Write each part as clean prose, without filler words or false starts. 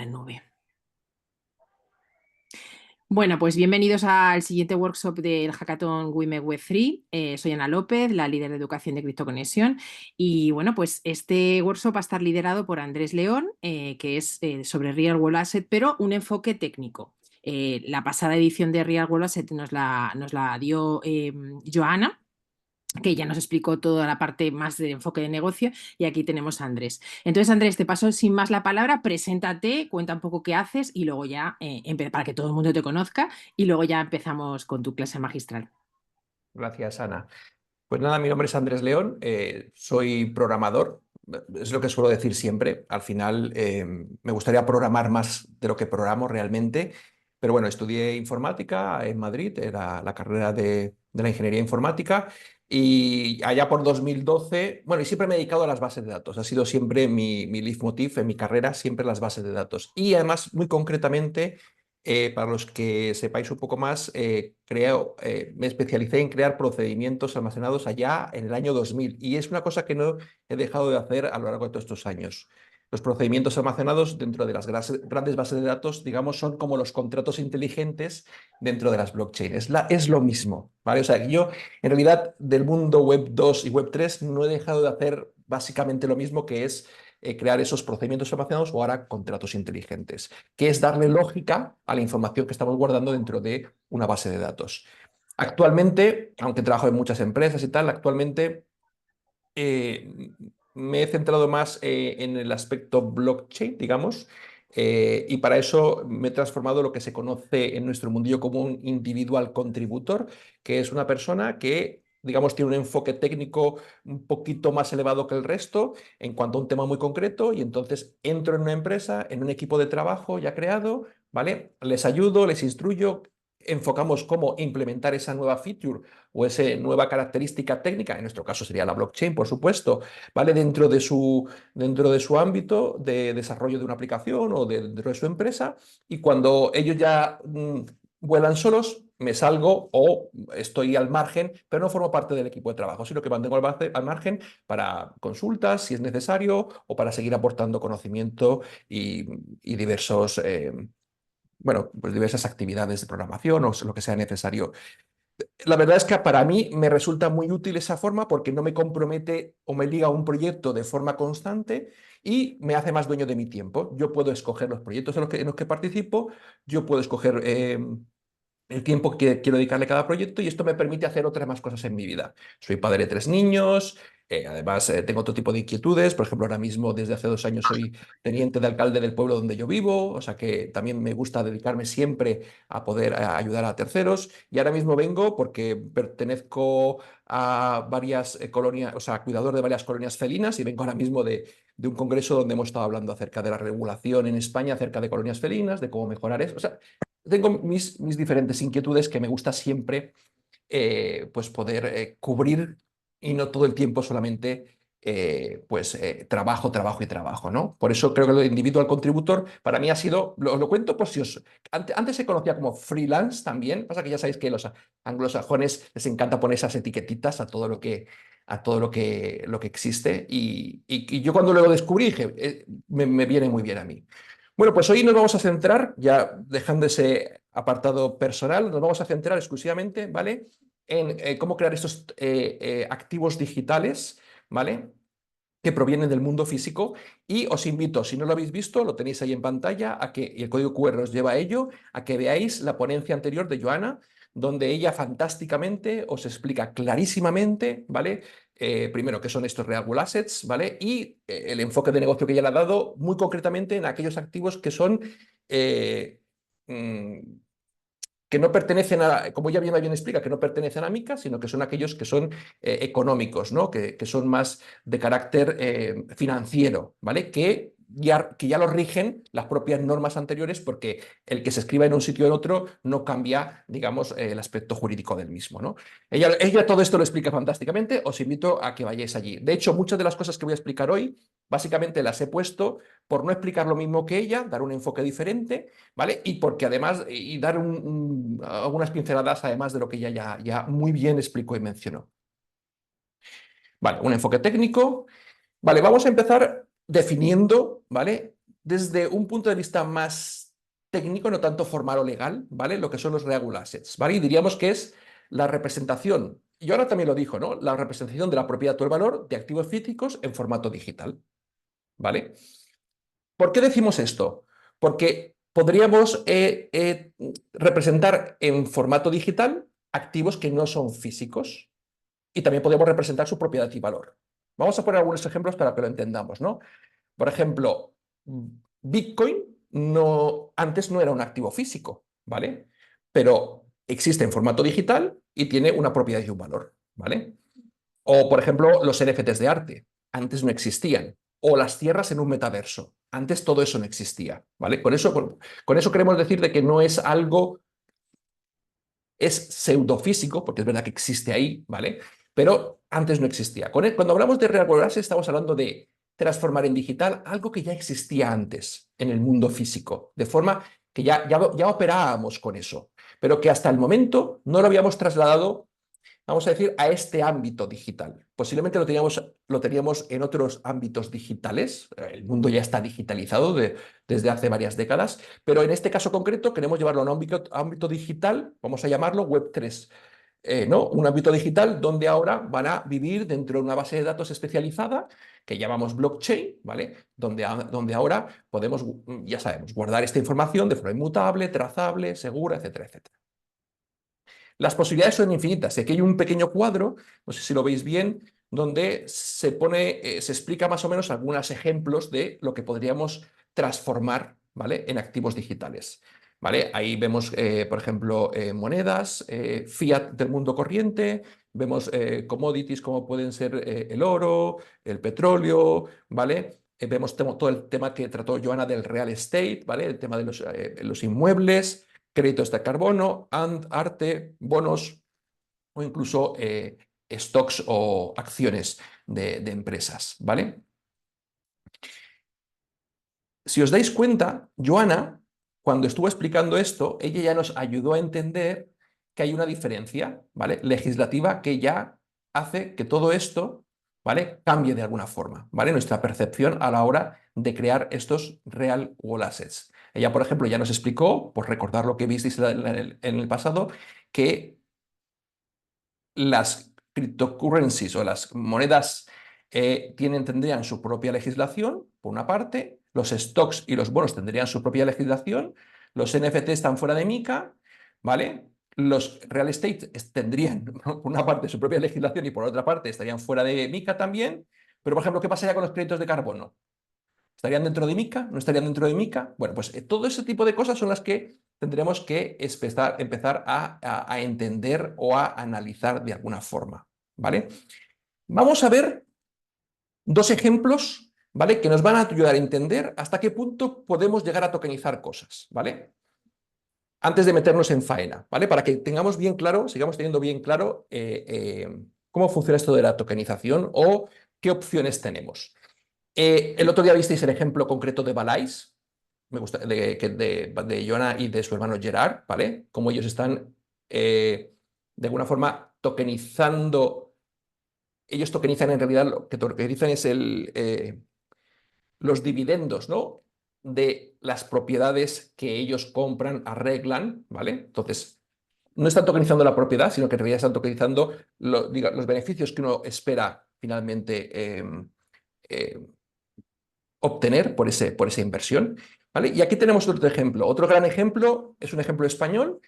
la nube. Bueno, pues bienvenidos al siguiente workshop del Hackathon Women Web 3. Soy Ana López, la líder de educación de CryptoConnection. Y bueno, pues este workshop va a estar liderado por Andrés León, que es sobre Real World Asset, pero un enfoque técnico. La pasada edición de Real World Asset nos la dio Joana, que ya nos explicó toda la parte más de enfoque de negocio, y aquí tenemos a Andrés. Entonces, Andrés, te paso sin más la palabra, preséntate, cuenta un poco qué haces y luego ya, para que todo el mundo te conozca, y luego ya empezamos con tu clase magistral. Gracias, Ana. Pues nada, mi nombre es Andrés León, soy programador, es lo que suelo decir siempre. Al final me gustaría programar más de lo que programo realmente, pero bueno, estudié informática en Madrid, era la carrera de la ingeniería informática, y allá por 2012, bueno, y siempre me he dedicado a las bases de datos, ha sido siempre mi leitmotiv en mi carrera, siempre las bases de datos. Y además, muy concretamente, para los que sepáis un poco más, me especialicé en crear procedimientos almacenados allá en el año 2000 y es una cosa que no he dejado de hacer a lo largo de todos estos años. Los procedimientos almacenados dentro de las grandes bases de datos, digamos, son como los contratos inteligentes dentro de las blockchain. Es lo mismo, ¿vale? O sea, yo en realidad del mundo Web 2 y Web 3 no he dejado de hacer básicamente lo mismo, que es crear esos procedimientos almacenados o ahora contratos inteligentes, que es darle lógica a la información que estamos guardando dentro de una base de datos. Actualmente, aunque trabajo en muchas empresas y tal, actualmente eh, me he centrado más en el aspecto blockchain, digamos, y para eso me he transformado en lo que se conoce en nuestro mundillo como un individual contributor, que es una persona que, digamos, tiene un enfoque técnico un poquito más elevado que el resto en cuanto a un tema muy concreto, y entonces entro en una empresa, en un equipo de trabajo ya creado, ¿vale? Les ayudo, les instruyo. Enfocamos cómo implementar esa nueva feature o esa nueva característica técnica, en nuestro caso sería la blockchain, por supuesto, ¿vale? Dentro de su ámbito de desarrollo de una aplicación o dentro de su empresa, y cuando ellos ya vuelan solos, me salgo o estoy al margen, pero no formo parte del equipo de trabajo, sino que mantengo al margen para consultas, si es necesario, o para seguir aportando conocimiento y diversos... bueno, pues diversas actividades de programación o lo que sea necesario. La verdad es que para mí me resulta muy útil esa forma porque no me compromete o me liga a un proyecto de forma constante y me hace más dueño de mi tiempo. Yo puedo escoger los proyectos en los que participo, yo puedo escoger el tiempo que quiero dedicarle a cada proyecto, y esto me permite hacer otras más cosas en mi vida. Soy padre de 3 niños, además tengo otro tipo de inquietudes. Por ejemplo, ahora mismo desde hace 2 años soy teniente de alcalde del pueblo donde yo vivo, o sea que también me gusta dedicarme siempre a poder ayudar a terceros. Y ahora mismo vengo porque pertenezco a varias colonias, o sea, cuidador de varias colonias felinas, y vengo ahora mismo de un congreso donde hemos estado hablando acerca de la regulación en España, acerca de colonias felinas, de cómo mejorar eso. O sea, tengo mis diferentes inquietudes que me gusta siempre pues poder cubrir, y no todo el tiempo solamente trabajo, trabajo y trabajo, ¿no? Por eso creo que lo de individual contributor para mí ha sido, lo cuento por si os... Antes se conocía como freelance también, pasa que ya sabéis que los anglosajones les encanta poner esas etiquetitas a todo lo que existe, y yo cuando lo descubrí dije, me viene muy bien a mí. Bueno, pues hoy nos vamos a centrar, ya dejando ese apartado personal, nos vamos a centrar exclusivamente, ¿vale? En cómo crear estos activos digitales, ¿vale? Que provienen del mundo físico. Y os invito, si no lo habéis visto, lo tenéis ahí en pantalla, y el código QR os lleva a ello, a que veáis la ponencia anterior de Joana, donde ella fantásticamente os explica clarísimamente, ¿vale? Primero, qué son estos Real World Assets, ¿vale? Y el enfoque de negocio que ella le ha dado muy concretamente en aquellos activos que son... eh, mm, que no pertenecen a, como ya bien explica, que no pertenecen a MiCA, sino que son aquellos que son económicos, ¿no? Que son más de carácter financiero, ¿vale? Que ya lo rigen las propias normas anteriores, porque el que se escriba en un sitio o en otro no cambia, digamos, el aspecto jurídico del mismo, ¿no? Ella todo esto lo explica fantásticamente, os invito a que vayáis allí. De hecho, muchas de las cosas que voy a explicar hoy, básicamente las he puesto por no explicar lo mismo que ella, dar un enfoque diferente, ¿vale? Y porque además, y dar algunas pinceladas además de lo que ella ya muy bien explicó y mencionó. Vale, un enfoque técnico. Vale, vamos a empezar definiendo, ¿vale? desde un punto de vista más técnico, no tanto formal o legal, ¿vale? Lo que son los real assets, ¿vale? Y diríamos que es la representación, y ahora también lo dijo, ¿no? La representación de la propiedad o el valor de activos físicos en formato digital, ¿vale? ¿Por qué decimos esto? Porque podríamos representar en formato digital activos que no son físicos y también podemos representar su propiedad y valor. Vamos a poner algunos ejemplos para que lo entendamos, ¿no? Por ejemplo, Bitcoin antes no era un activo físico, ¿vale? Pero existe en formato digital y tiene una propiedad y un valor, ¿vale? O, por ejemplo, los NFTs de arte. Antes no existían. O las tierras en un metaverso. Antes todo eso no existía, ¿vale? Con eso queremos decir de que no es algo, es pseudofísico, porque es verdad que existe ahí, ¿vale? Pero antes no existía. Cuando hablamos de real world assets, estamos hablando de transformar en digital algo que ya existía antes en el mundo físico, de forma que ya operábamos con eso, pero que hasta el momento no lo habíamos trasladado, vamos a decir, a este ámbito digital. Posiblemente lo teníamos en otros ámbitos digitales. El mundo ya está digitalizado desde hace varias décadas, pero en este caso concreto queremos llevarlo a un ámbito digital, vamos a llamarlo Web3. ¿No? Un ámbito digital donde ahora van a vivir dentro de una base de datos especializada que llamamos blockchain, ¿vale? Donde ahora podemos, ya sabemos, guardar esta información de forma inmutable, trazable, segura, etcétera, etcétera. Las posibilidades son infinitas. Aquí hay un pequeño cuadro, no sé si lo veis bien, donde se explica más o menos algunos ejemplos de lo que podríamos transformar, ¿vale? En activos digitales. ¿Vale? Ahí vemos, por ejemplo, monedas, fiat del mundo corriente, vemos commodities como pueden ser el oro, el petróleo, ¿vale? Vemos todo el tema que trató Joana del real estate, ¿vale? El tema de los inmuebles, créditos de carbono, arte, bonos o incluso stocks o acciones de empresas, ¿vale? Si os dais cuenta, Joana, cuando estuvo explicando esto, ella ya nos ayudó a entender que hay una diferencia, ¿vale? Legislativa que ya hace que todo esto, ¿vale? Cambie de alguna forma, ¿vale? Nuestra percepción a la hora de crear estos real world assets. Ella, por ejemplo, ya nos explicó, por recordar lo que visteis en el pasado, que las cryptocurrencies o las monedas tendrían su propia legislación, por una parte, los stocks y los bonos tendrían su propia legislación, los NFT están fuera de MiCA, ¿vale? Los real estate tendrían, por una parte, su propia legislación y por otra parte estarían fuera de MiCA también, pero, por ejemplo, ¿qué pasaría con los créditos de carbono? ¿Estarían dentro de MiCA? ¿No estarían dentro de MiCA? Bueno, pues todo ese tipo de cosas son las que tendremos que empezar a entender o a analizar de alguna forma, ¿vale? Vamos a ver dos ejemplos, ¿vale? Que nos van a ayudar a entender hasta qué punto podemos llegar a tokenizar cosas, ¿vale? Antes de meternos en faena, ¿vale? Para que tengamos bien claro, sigamos teniendo bien claro cómo funciona esto de la tokenización o qué opciones tenemos. El otro día visteis el ejemplo concreto de Balais, me gusta, de Joanna y de su hermano Gerard, ¿vale? Cómo ellos están de alguna forma tokenizando. Ellos tokenizan en realidad, lo que tokenizan es los dividendos, ¿no? De las propiedades que ellos compran, arreglan, ¿vale? Entonces, no están tokenizando la propiedad, sino que en realidad están tokenizando los beneficios que uno espera finalmente eh, obtener por esa inversión, ¿vale? Y aquí tenemos otro ejemplo. Otro gran ejemplo es un ejemplo español,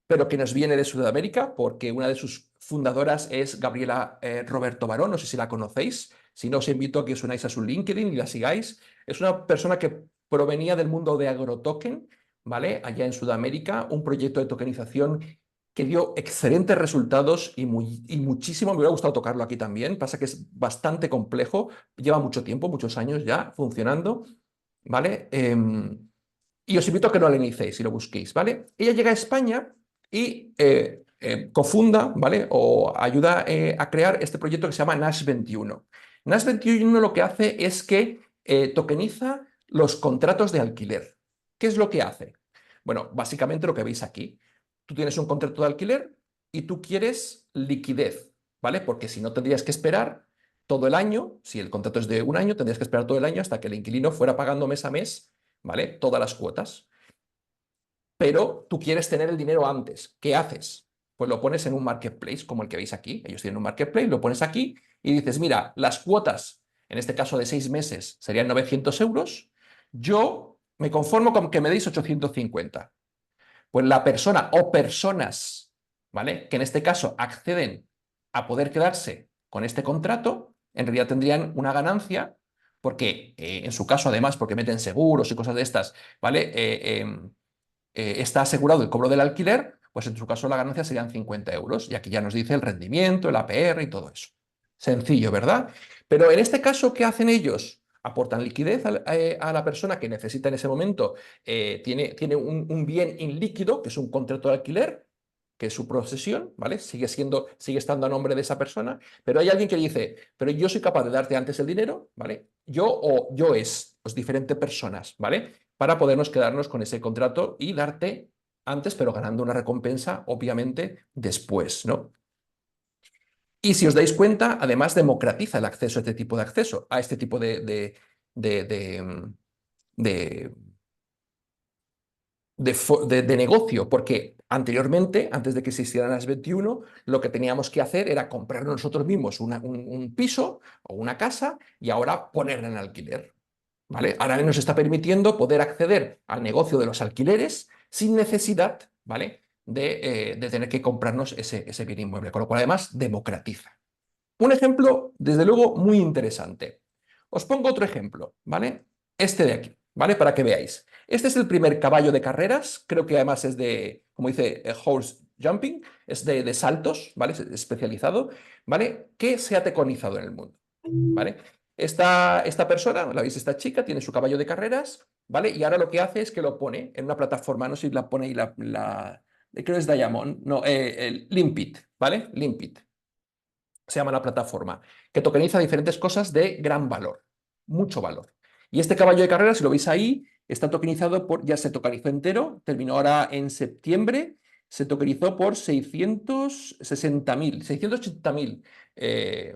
pero que nos viene de Sudamérica, porque una de sus fundadoras es Gabriela Roberto Barón, no sé si la conocéis. Si no, os invito a que os unáis a su LinkedIn y la sigáis. Es una persona que provenía del mundo de AgroToken, ¿vale? Allá en Sudamérica, un proyecto de tokenización que dio excelentes resultados y muchísimo. Me hubiera gustado tocarlo aquí también. Pasa que es bastante complejo, lleva mucho tiempo, muchos años ya funcionando, ¿vale? Y os invito a que lo analicéis y lo busquéis, ¿vale? Ella llega a España y cofunda, ¿vale? O ayuda a crear este proyecto que se llama Nash 21. Nash 21 lo que hace es que tokeniza los contratos de alquiler. ¿Qué es lo que hace? Bueno, básicamente lo que veis aquí. Tú tienes un contrato de alquiler y tú quieres liquidez, ¿vale? Porque si no tendrías que esperar todo el año, si el contrato es de un año, tendrías que esperar todo el año hasta que el inquilino fuera pagando mes a mes ¿vale? Todas las cuotas. Pero tú quieres tener el dinero antes. ¿Qué haces? Pues lo pones en un marketplace, como el que veis aquí. Ellos tienen un marketplace, lo pones aquí y dices, mira, las cuotas, en este caso de 6 meses, serían 900 euros. Yo me conformo con que me deis 850. Pues la persona o personas, ¿vale? Que en este caso acceden a poder quedarse con este contrato, en realidad tendrían una ganancia, porque en su caso, además, porque meten seguros y cosas de estas, ¿vale? Está asegurado el cobro del alquiler, pues en su caso la ganancia serían 50 euros. Y aquí ya nos dice el rendimiento, el APR y todo eso. Sencillo, ¿verdad? Pero en este caso, ¿qué hacen ellos? Aportan liquidez a la persona que necesita en ese momento. Tiene un bien ilíquido, que es un contrato de alquiler, que es su posesión, ¿vale? Sigue estando a nombre de esa persona, pero hay alguien que dice, pero yo soy capaz de darte antes el dinero, ¿vale? Yo o yo es, pues diferentes personas, ¿vale? Para podernos quedarnos con ese contrato y darte antes, pero ganando una recompensa, obviamente, después, ¿no? Y si os dais cuenta, además democratiza el acceso a este tipo de acceso, a este tipo de, de, de, de negocio, porque anteriormente, antes de que existieran las 21, lo que teníamos que hacer era comprar nosotros mismos un piso o una casa y ahora ponerla en alquiler. ¿Vale? Ahora nos está permitiendo poder acceder al negocio de los alquileres sin necesidad, ¿vale? De tener que comprarnos ese bien inmueble, con lo cual además democratiza. Un ejemplo, desde luego, muy interesante. Os pongo otro ejemplo, ¿vale? Este de aquí, ¿vale? Para que veáis. Este es el primer caballo de carreras, creo que además es de, como dice, horse jumping, es de saltos, ¿vale? Es especializado, ¿vale? Que se ha teconizado en el mundo, ¿vale? Esta persona, la veis, esta chica, tiene su caballo de carreras, ¿vale? Y ahora lo que hace es que lo pone en una plataforma, no sé si la pone ahí creo que es Diamond, no, el Limpit, ¿vale? Limpit se llama la plataforma, que tokeniza diferentes cosas de gran valor, mucho valor. Y este caballo de carrera, si lo veis ahí, está tokenizado ya se tokenizó entero, terminó ahora en septiembre, se tokenizó por 680.000,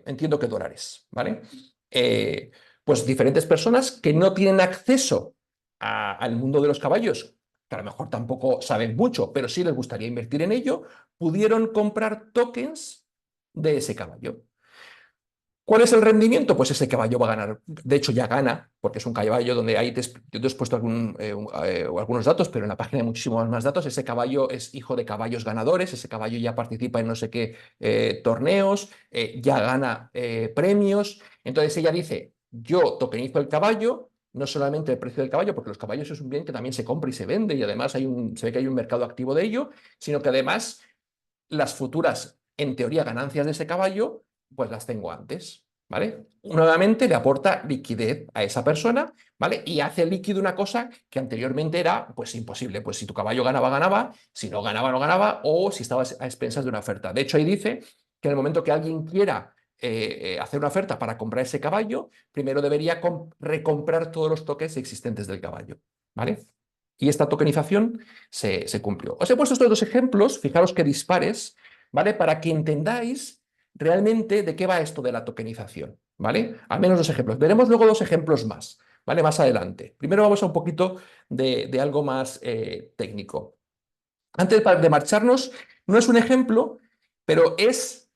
entiendo que dólares, ¿vale? Pues diferentes personas que no tienen acceso al mundo de los caballos, que a lo mejor tampoco saben mucho, pero sí les gustaría invertir en ello, pudieron comprar tokens de ese caballo. ¿Cuál es el rendimiento? Pues ese caballo va a ganar, de hecho ya gana, porque es un caballo donde ahí yo te he puesto algunos datos, pero en la página hay muchísimos más datos. Ese caballo es hijo de caballos ganadores, ese caballo ya participa en no sé qué torneos, ya gana premios. Entonces ella dice, yo tokenizo el caballo, no solamente el precio del caballo, porque los caballos es un bien que también se compra y se vende y además se ve que hay un mercado activo de ello, sino que además las futuras, en teoría, ganancias de ese caballo, pues las tengo antes, ¿vale? Nuevamente le aporta liquidez a esa persona, ¿vale? Y hace líquido una cosa que anteriormente era, pues, imposible. Pues si tu caballo ganaba, ganaba, si no ganaba, no ganaba, o si estabas a expensas de una oferta. De hecho, ahí dice que en el momento que alguien quiera hacer una oferta para comprar ese caballo, primero debería recomprar todos los tokens existentes del caballo, ¿vale? Y esta tokenización se cumplió. Os he puesto estos dos ejemplos, fijaros que dispares, ¿vale? Para que entendáis realmente de qué va esto de la tokenización, ¿vale? Al menos dos ejemplos. Veremos luego dos ejemplos más, ¿vale? Más adelante. Primero vamos a un poquito de algo más técnico. Antes de marcharnos, no es un ejemplo, pero es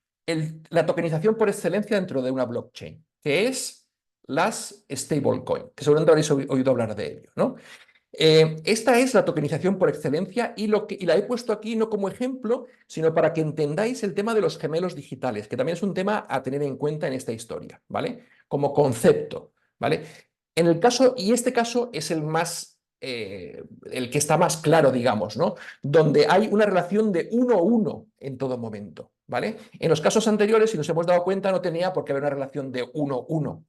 la tokenización por excelencia dentro de una blockchain, que es las stablecoin, que seguramente habréis oído hablar de ello, ¿no? Esta es la tokenización por excelencia y la he puesto aquí no como ejemplo, sino para que entendáis el tema de los gemelos digitales, que también es un tema a tener en cuenta en esta historia, ¿vale? Como concepto, ¿vale? Y este caso es el que está más claro, digamos, ¿no? Donde hay una relación de 1-1 en todo momento, ¿vale? En los casos anteriores, si nos hemos dado cuenta, no tenía por qué haber una relación de 1-1.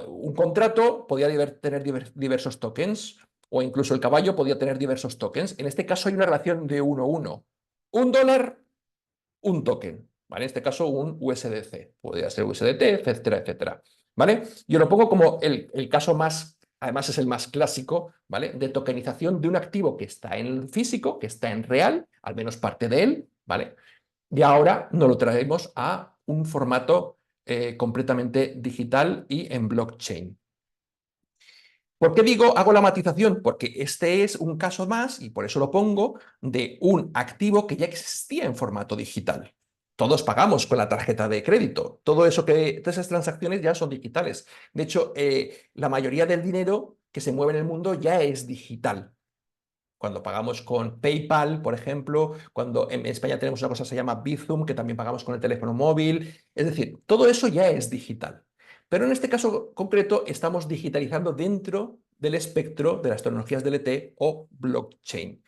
Un contrato podía tener diversos tokens o incluso el caballo podía tener diversos tokens. En este caso hay una relación de 1-1. $1, un token. ¿Vale? En este caso un USDC. Podría ser USDT, etcétera, etcétera. ¿Vale? Yo lo pongo como el caso más, además es el más clásico, ¿vale? De tokenización de un activo que está en físico, que está en real, al menos parte de él, ¿vale? Y ahora nos lo traemos a un formato completamente digital y en blockchain. ¿Por qué digo, hago la matización? Porque este es un caso más, y por eso lo pongo, de un activo que ya existía en formato digital. Todos pagamos con la tarjeta de crédito. Todo eso todas esas transacciones ya son digitales. De hecho, la mayoría del dinero que se mueve en el mundo ya es digital. Cuando pagamos con PayPal, por ejemplo, cuando en España tenemos una cosa que se llama Bizum, que también pagamos con el teléfono móvil. Es decir, todo eso ya es digital. Pero en este caso concreto estamos digitalizando dentro del espectro de las tecnologías DLT o blockchain.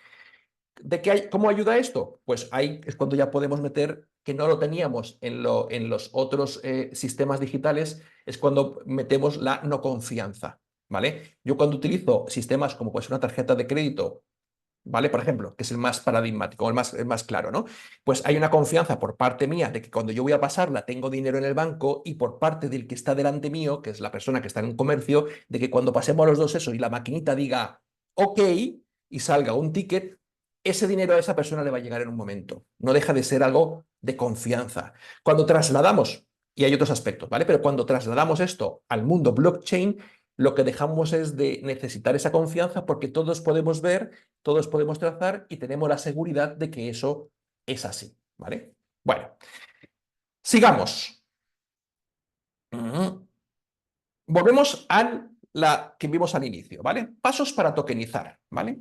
¿Cómo ayuda esto? Pues ahí es cuando ya podemos meter, que no lo teníamos en los otros sistemas digitales, es cuando metemos la no confianza. ¿Vale? Yo cuando utilizo sistemas como pues una tarjeta de crédito, ¿vale? Por ejemplo, que es el más paradigmático, el más claro, ¿no? Pues hay una confianza por parte mía de que cuando yo voy a pasarla tengo dinero en el banco y por parte del que está delante mío, que es la persona que está en un comercio, de que cuando pasemos los dos eso y la maquinita diga OK y salga un ticket, ese dinero a esa persona le va a llegar en un momento. No deja de ser algo de confianza. Cuando trasladamos, y hay otros aspectos, ¿vale? Pero cuando trasladamos esto al mundo blockchain, lo que dejamos es de necesitar esa confianza porque todos podemos ver, todos podemos trazar y tenemos la seguridad de que eso es así, ¿vale? Bueno, sigamos. Volvemos a la que vimos al inicio, ¿vale? Pasos para tokenizar, ¿vale?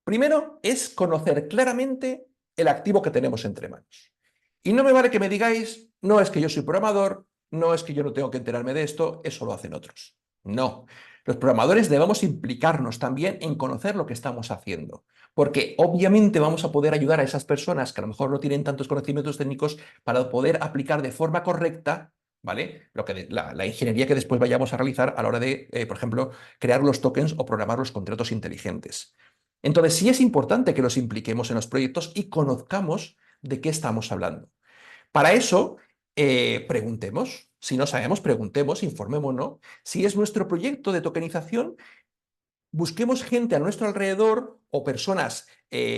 Primero es conocer claramente el activo que tenemos entre manos. Y no me vale que me digáis, no es que yo soy programador, no es que yo no tengo que enterarme de esto, eso lo hacen otros. No, los programadores debemos implicarnos también en conocer lo que estamos haciendo, porque obviamente vamos a poder ayudar a esas personas que a lo mejor no tienen tantos conocimientos técnicos para poder aplicar de forma correcta, ¿vale? La ingeniería que después vayamos a realizar a la hora de, por ejemplo, crear los tokens o programar los contratos inteligentes. Entonces, sí es importante que nos impliquemos en los proyectos y conozcamos de qué estamos hablando. Para eso, preguntemos. Si no sabemos, preguntemos, informémonos. Si es nuestro proyecto de tokenización, busquemos gente a nuestro alrededor o personas,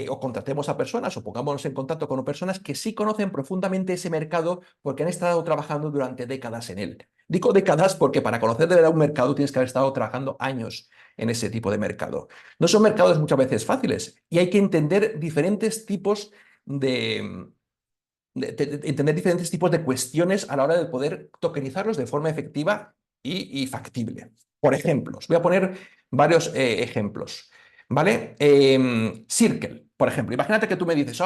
o contratemos a personas o pongámonos en contacto con personas que sí conocen profundamente ese mercado porque han estado trabajando durante décadas en él. Digo décadas porque para conocer de verdad un mercado tienes que haber estado trabajando años en ese tipo de mercado. No son mercados muchas veces fáciles y hay que entender diferentes tipos entender diferentes tipos de cuestiones a la hora de poder tokenizarlos de forma efectiva y factible. Por ejemplo, os voy a poner varios ejemplos. ¿Vale? Circle, por ejemplo. Imagínate que tú me dices,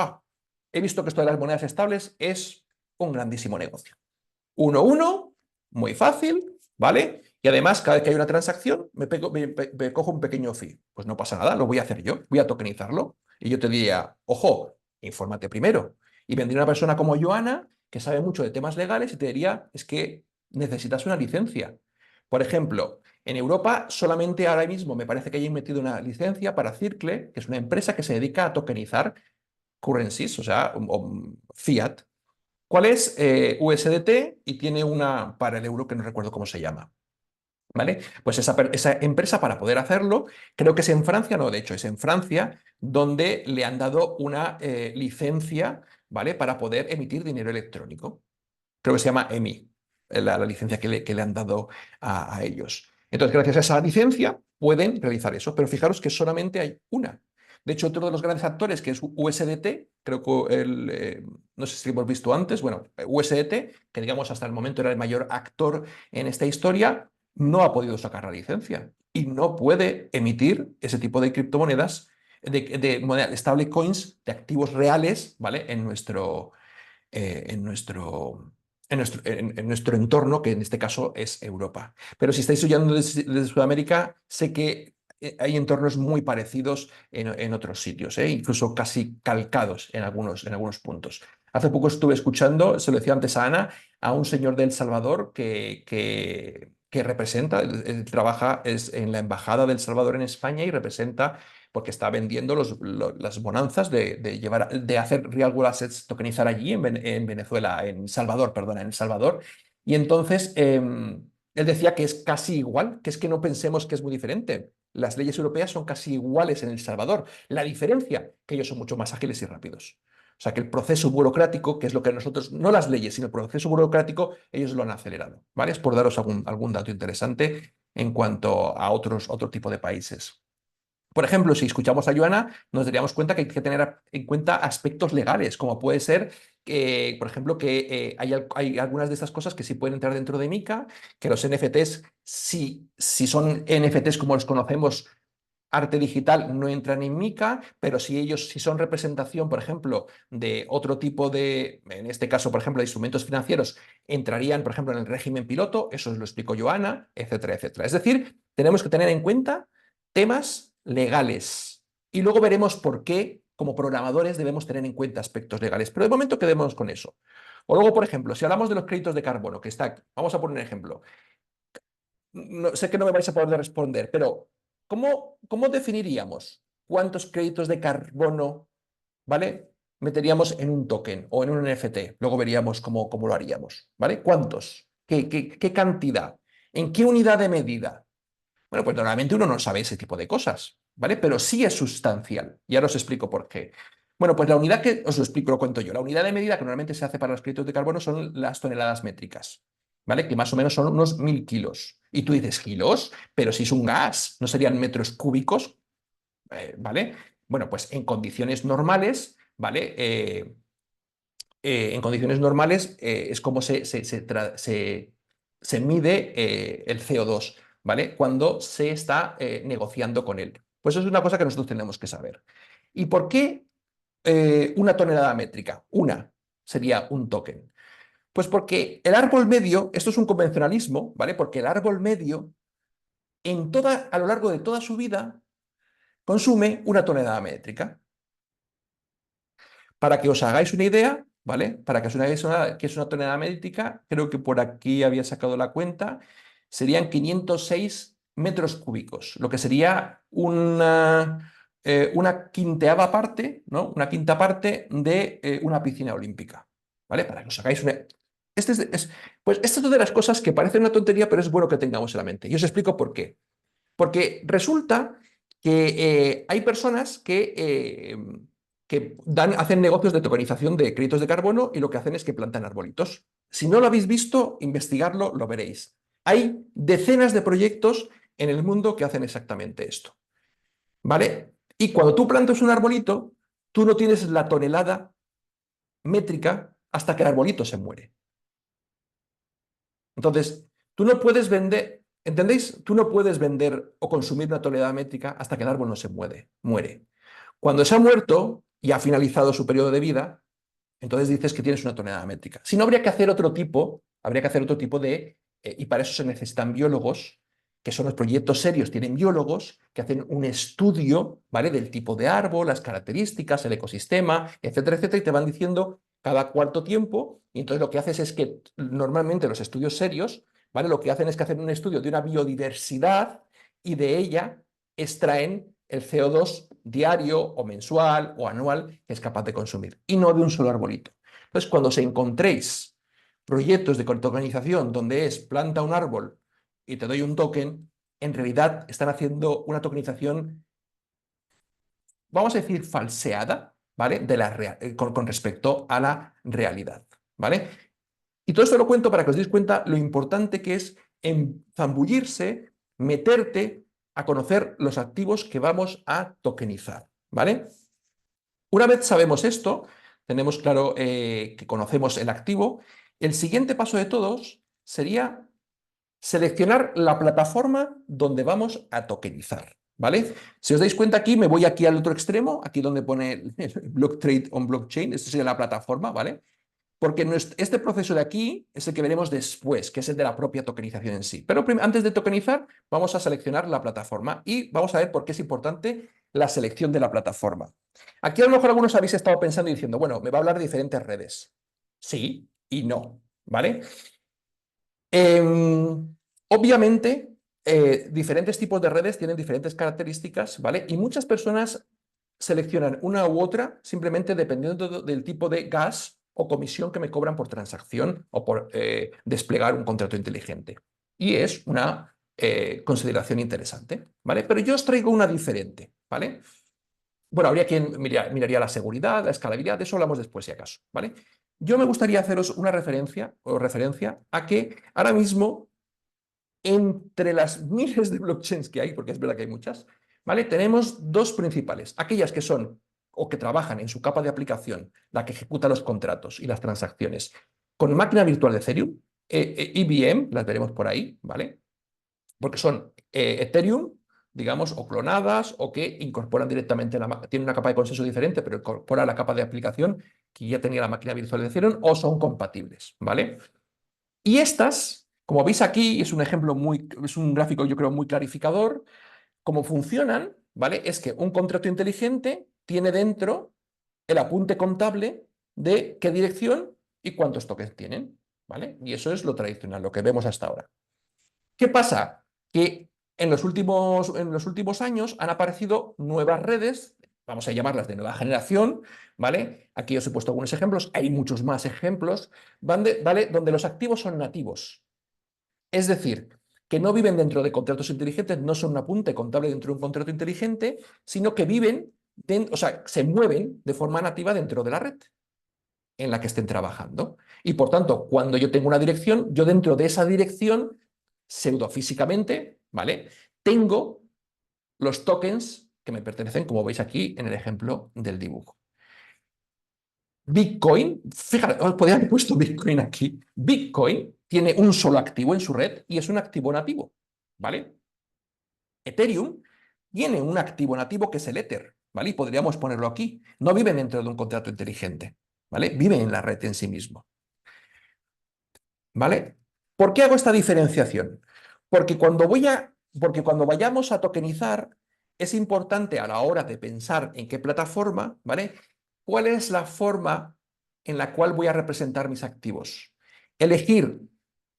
he visto que esto de las monedas estables es un grandísimo negocio. 1-1, muy fácil, ¿vale? Y además, cada vez que hay una transacción, me cojo un pequeño fee. Pues no pasa nada, lo voy a hacer yo, voy a tokenizarlo. Y yo te diría, ojo, infórmate primero. Y vendría una persona como Joana, que sabe mucho de temas legales, y te diría, es que necesitas una licencia. Por ejemplo, en Europa solamente ahora mismo me parece que hayan metido una licencia para Circle, que es una empresa que se dedica a tokenizar currencies, o sea, fiat. ¿Cuál es? USDT y tiene una para el euro que no recuerdo cómo se llama. ¿Vale? Pues esa empresa para poder hacerlo, creo que es en Francia, no, de hecho es en Francia, donde le han dado una licencia, ¿vale? Para poder emitir dinero electrónico. Creo que se llama EMI, la licencia que le han dado a ellos. Entonces, gracias a esa licencia pueden realizar eso, pero fijaros que solamente hay una. De hecho, otro de los grandes actores, que es USDT, creo que no sé si lo hemos visto antes, bueno, USDT, que digamos hasta el momento era el mayor actor en esta historia, no ha podido sacar la licencia y no puede emitir ese tipo de criptomonedas, de stablecoins, de activos reales, ¿vale? En nuestro, en nuestro entorno, que en este caso es Europa. Pero si estáis oyendo desde Sudamérica, sé que hay entornos muy parecidos en otros sitios, incluso casi calcados en algunos puntos. Hace poco estuve escuchando, se lo decía antes a Ana, a un señor de El Salvador que representa, él trabaja en la Embajada de El Salvador en España y representa porque está vendiendo las bonanzas de hacer real world assets, tokenizar allí en Venezuela, en Salvador, perdona, en El Salvador. Y entonces él decía que es casi igual, que es que no pensemos que es muy diferente. Las leyes europeas son casi iguales en El Salvador. La diferencia, que ellos son mucho más ágiles y rápidos. O sea que el proceso burocrático, que es lo que nosotros, no las leyes, sino el proceso burocrático, ellos lo han acelerado. ¿Vale? Es por daros algún dato interesante en cuanto a otro tipo de países. Por ejemplo, si escuchamos a Joana, nos daríamos cuenta que hay que tener en cuenta aspectos legales, como puede ser, por ejemplo, que hay algunas de estas cosas que sí pueden entrar dentro de MiCA, que los NFTs, si son NFTs como los conocemos, arte digital, no entran en MiCA, pero si son representación, por ejemplo, de otro tipo de, en este caso, por ejemplo, de instrumentos financieros, entrarían, por ejemplo, en el régimen piloto, eso os lo explicó Joana, etcétera, etcétera. Es decir, tenemos que tener en cuenta temas legales y luego veremos por qué, como programadores, debemos tener en cuenta aspectos legales. Pero de momento quedémonos con eso. O luego, por ejemplo, si hablamos de los créditos de carbono, que está aquí, vamos a poner un ejemplo. No, sé que no me vais a poder responder, pero ¿cómo definiríamos cuántos créditos de carbono, ¿vale? Meteríamos en un token o en un NFT? Luego veríamos cómo lo haríamos, ¿vale? ¿Cuántos? ¿Qué cantidad? ¿En qué unidad de medida? Bueno, pues normalmente uno no sabe ese tipo de cosas, ¿vale? Pero sí es sustancial. Y ahora os explico por qué. Bueno, pues la unidad que os lo explico, lo cuento yo. La unidad de medida que normalmente se hace para los créditos de carbono son las toneladas métricas, ¿vale? Que más o menos son unos 1000 kilos. Y tú dices, ¿kilos? Pero si es un gas, ¿no serían metros cúbicos? ¿Vale? Bueno, pues en condiciones normales, ¿vale? En condiciones normales es como se mide el CO2, ¿vale? Cuando se está negociando con él. Pues eso es una cosa que nosotros tenemos que saber. ¿Y por qué una tonelada métrica? Una sería un token. Pues porque el árbol medio, esto es un convencionalismo, ¿vale? Porque el árbol medio a lo largo de toda su vida consume una tonelada métrica. Para que os hagáis una idea, ¿vale? Para que os hagáis que es una tonelada métrica, creo que por aquí había sacado la cuenta, serían 506 metros cúbicos, lo que sería una quinteava parte, ¿no? Una quinta parte de una piscina olímpica, ¿vale? Para que os hagáis una... pues esta es una de las cosas que parece una tontería, pero es bueno que tengamos en la mente. Y os explico por qué. Porque resulta que hay personas que hacen negocios de tokenización de créditos de carbono y lo que hacen es que plantan arbolitos. Si no lo habéis visto, investigarlo, lo veréis. Hay decenas de proyectos en el mundo que hacen exactamente esto. ¿Vale? Y cuando tú plantas un arbolito, tú no tienes la tonelada métrica hasta que el arbolito se muere. Entonces, tú no puedes vender, ¿entendéis? Tú no puedes vender o consumir una tonelada métrica hasta que el árbol no se muere. Cuando se ha muerto y ha finalizado su periodo de vida, entonces dices que tienes una tonelada métrica. Si no, habría que hacer otro tipo y para eso se necesitan biólogos, que son los proyectos serios, tienen biólogos que hacen un estudio, ¿vale? Del tipo de árbol, las características, el ecosistema, etcétera, etcétera, y te van diciendo cada cuánto tiempo, y entonces lo que haces es que normalmente los estudios serios, ¿vale? Lo que hacen es que hacen un estudio de una biodiversidad y de ella extraen el CO2 diario o mensual o anual que es capaz de consumir, y no de un solo arbolito. Entonces, cuando os encontréis proyectos de tokenización donde es planta un árbol y te doy un token, en realidad están haciendo una tokenización, vamos a decir, falseada, ¿vale? Con respecto a la realidad, ¿vale? Y todo esto lo cuento para que os deis cuenta lo importante que es zambullirse, meterte a conocer los activos que vamos a tokenizar, ¿vale? Una vez sabemos esto, tenemos claro que conocemos el activo, el siguiente paso de todos sería seleccionar la plataforma donde vamos a tokenizar, ¿vale? Si os dais cuenta aquí, me voy aquí al otro extremo, aquí donde pone el Block Trade on Blockchain, esta sería la plataforma, ¿vale? Porque este proceso de aquí es el que veremos después, que es el de la propia tokenización en sí. Pero antes de tokenizar, vamos a seleccionar la plataforma y vamos a ver por qué es importante la selección de la plataforma. Aquí a lo mejor algunos habéis estado pensando y diciendo, bueno, me va a hablar de diferentes redes. Sí y no, ¿vale? Obviamente, diferentes tipos de redes tienen diferentes características, ¿vale? Y muchas personas seleccionan una u otra simplemente dependiendo del tipo de gas o comisión que me cobran por transacción o por desplegar un contrato inteligente. Y es una consideración interesante, ¿vale? Pero yo os traigo una diferente, ¿vale? Bueno, habría quien miraría la seguridad, la escalabilidad, de eso hablamos después si acaso, ¿vale? Yo me gustaría haceros una referencia a que ahora mismo entre las miles de blockchains que hay, porque es verdad que hay muchas, ¿vale? Tenemos dos principales, aquellas que son o que trabajan en su capa de aplicación, la que ejecuta los contratos y las transacciones, con máquina virtual de Ethereum, EVM, las veremos por ahí, ¿vale? Porque son Ethereum, digamos, o clonadas, o que incorporan directamente, tienen una capa de consenso diferente, pero incorpora la capa de aplicación que ya tenía la máquina virtual de Ethereum, o son compatibles, ¿vale? Y estas, como veis aquí, es un ejemplo es un gráfico yo creo muy clarificador. Cómo funcionan, ¿vale? Es que un contrato inteligente tiene dentro el apunte contable de qué dirección y cuántos tokens tienen, ¿vale? Y eso es lo tradicional, lo que vemos hasta ahora. ¿Qué pasa? Que en los últimos años han aparecido nuevas redes, vamos a llamarlas de nueva generación, ¿vale? Aquí os he puesto algunos ejemplos, hay muchos más ejemplos, ¿vale? Donde los activos son nativos. Es decir, que no viven dentro de contratos inteligentes, no son un apunte contable dentro de un contrato inteligente, sino que viven, o sea, se mueven de forma nativa dentro de la red en la que estén trabajando. Y por tanto, cuando yo tengo una dirección, yo dentro de esa dirección, pseudofísicamente, ¿vale? Tengo los tokens que me pertenecen, como veis aquí en el ejemplo del dibujo. Bitcoin, fíjate, os podría haber puesto Bitcoin aquí. Bitcoin tiene un solo activo en su red y es un activo nativo, ¿vale? Ethereum tiene un activo nativo que es el Ether, ¿vale? Y podríamos ponerlo aquí. No vive dentro de un contrato inteligente, ¿vale? Vive en la red en sí mismo, ¿vale? ¿Por qué hago esta diferenciación? Porque cuando vayamos a tokenizar, es importante a la hora de pensar en qué plataforma, ¿vale? ¿Cuál es la forma en la cual voy a representar mis activos? Elegir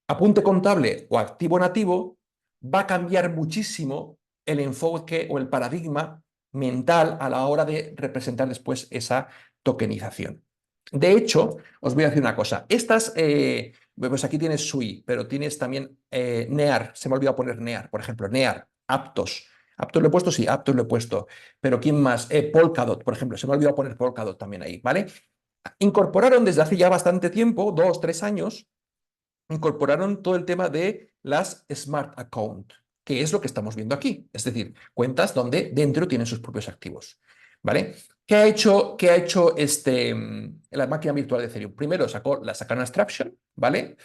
apunte contable o activo nativo va a cambiar muchísimo el enfoque o el paradigma mental a la hora de representar después esa tokenización. De hecho, os voy a decir una cosa. Pues aquí tienes SUI, pero tienes también NEAR. Se me ha olvidado poner NEAR, por ejemplo, NEAR, Aptos. ¿Aptos lo he puesto? Sí, Aptos lo he puesto. Pero ¿quién más? Polkadot, por ejemplo. Se me ha olvidado poner Polkadot también ahí, ¿vale? Incorporaron desde hace ya bastante tiempo, 2, 3 años, incorporaron todo el tema de las Smart Account, que es lo que estamos viendo aquí. Es decir, cuentas donde dentro tienen sus propios activos. ¿Vale? ¿Qué ha hecho la máquina virtual de Ethereum? Primero la sacaron abstraction, ¿vale?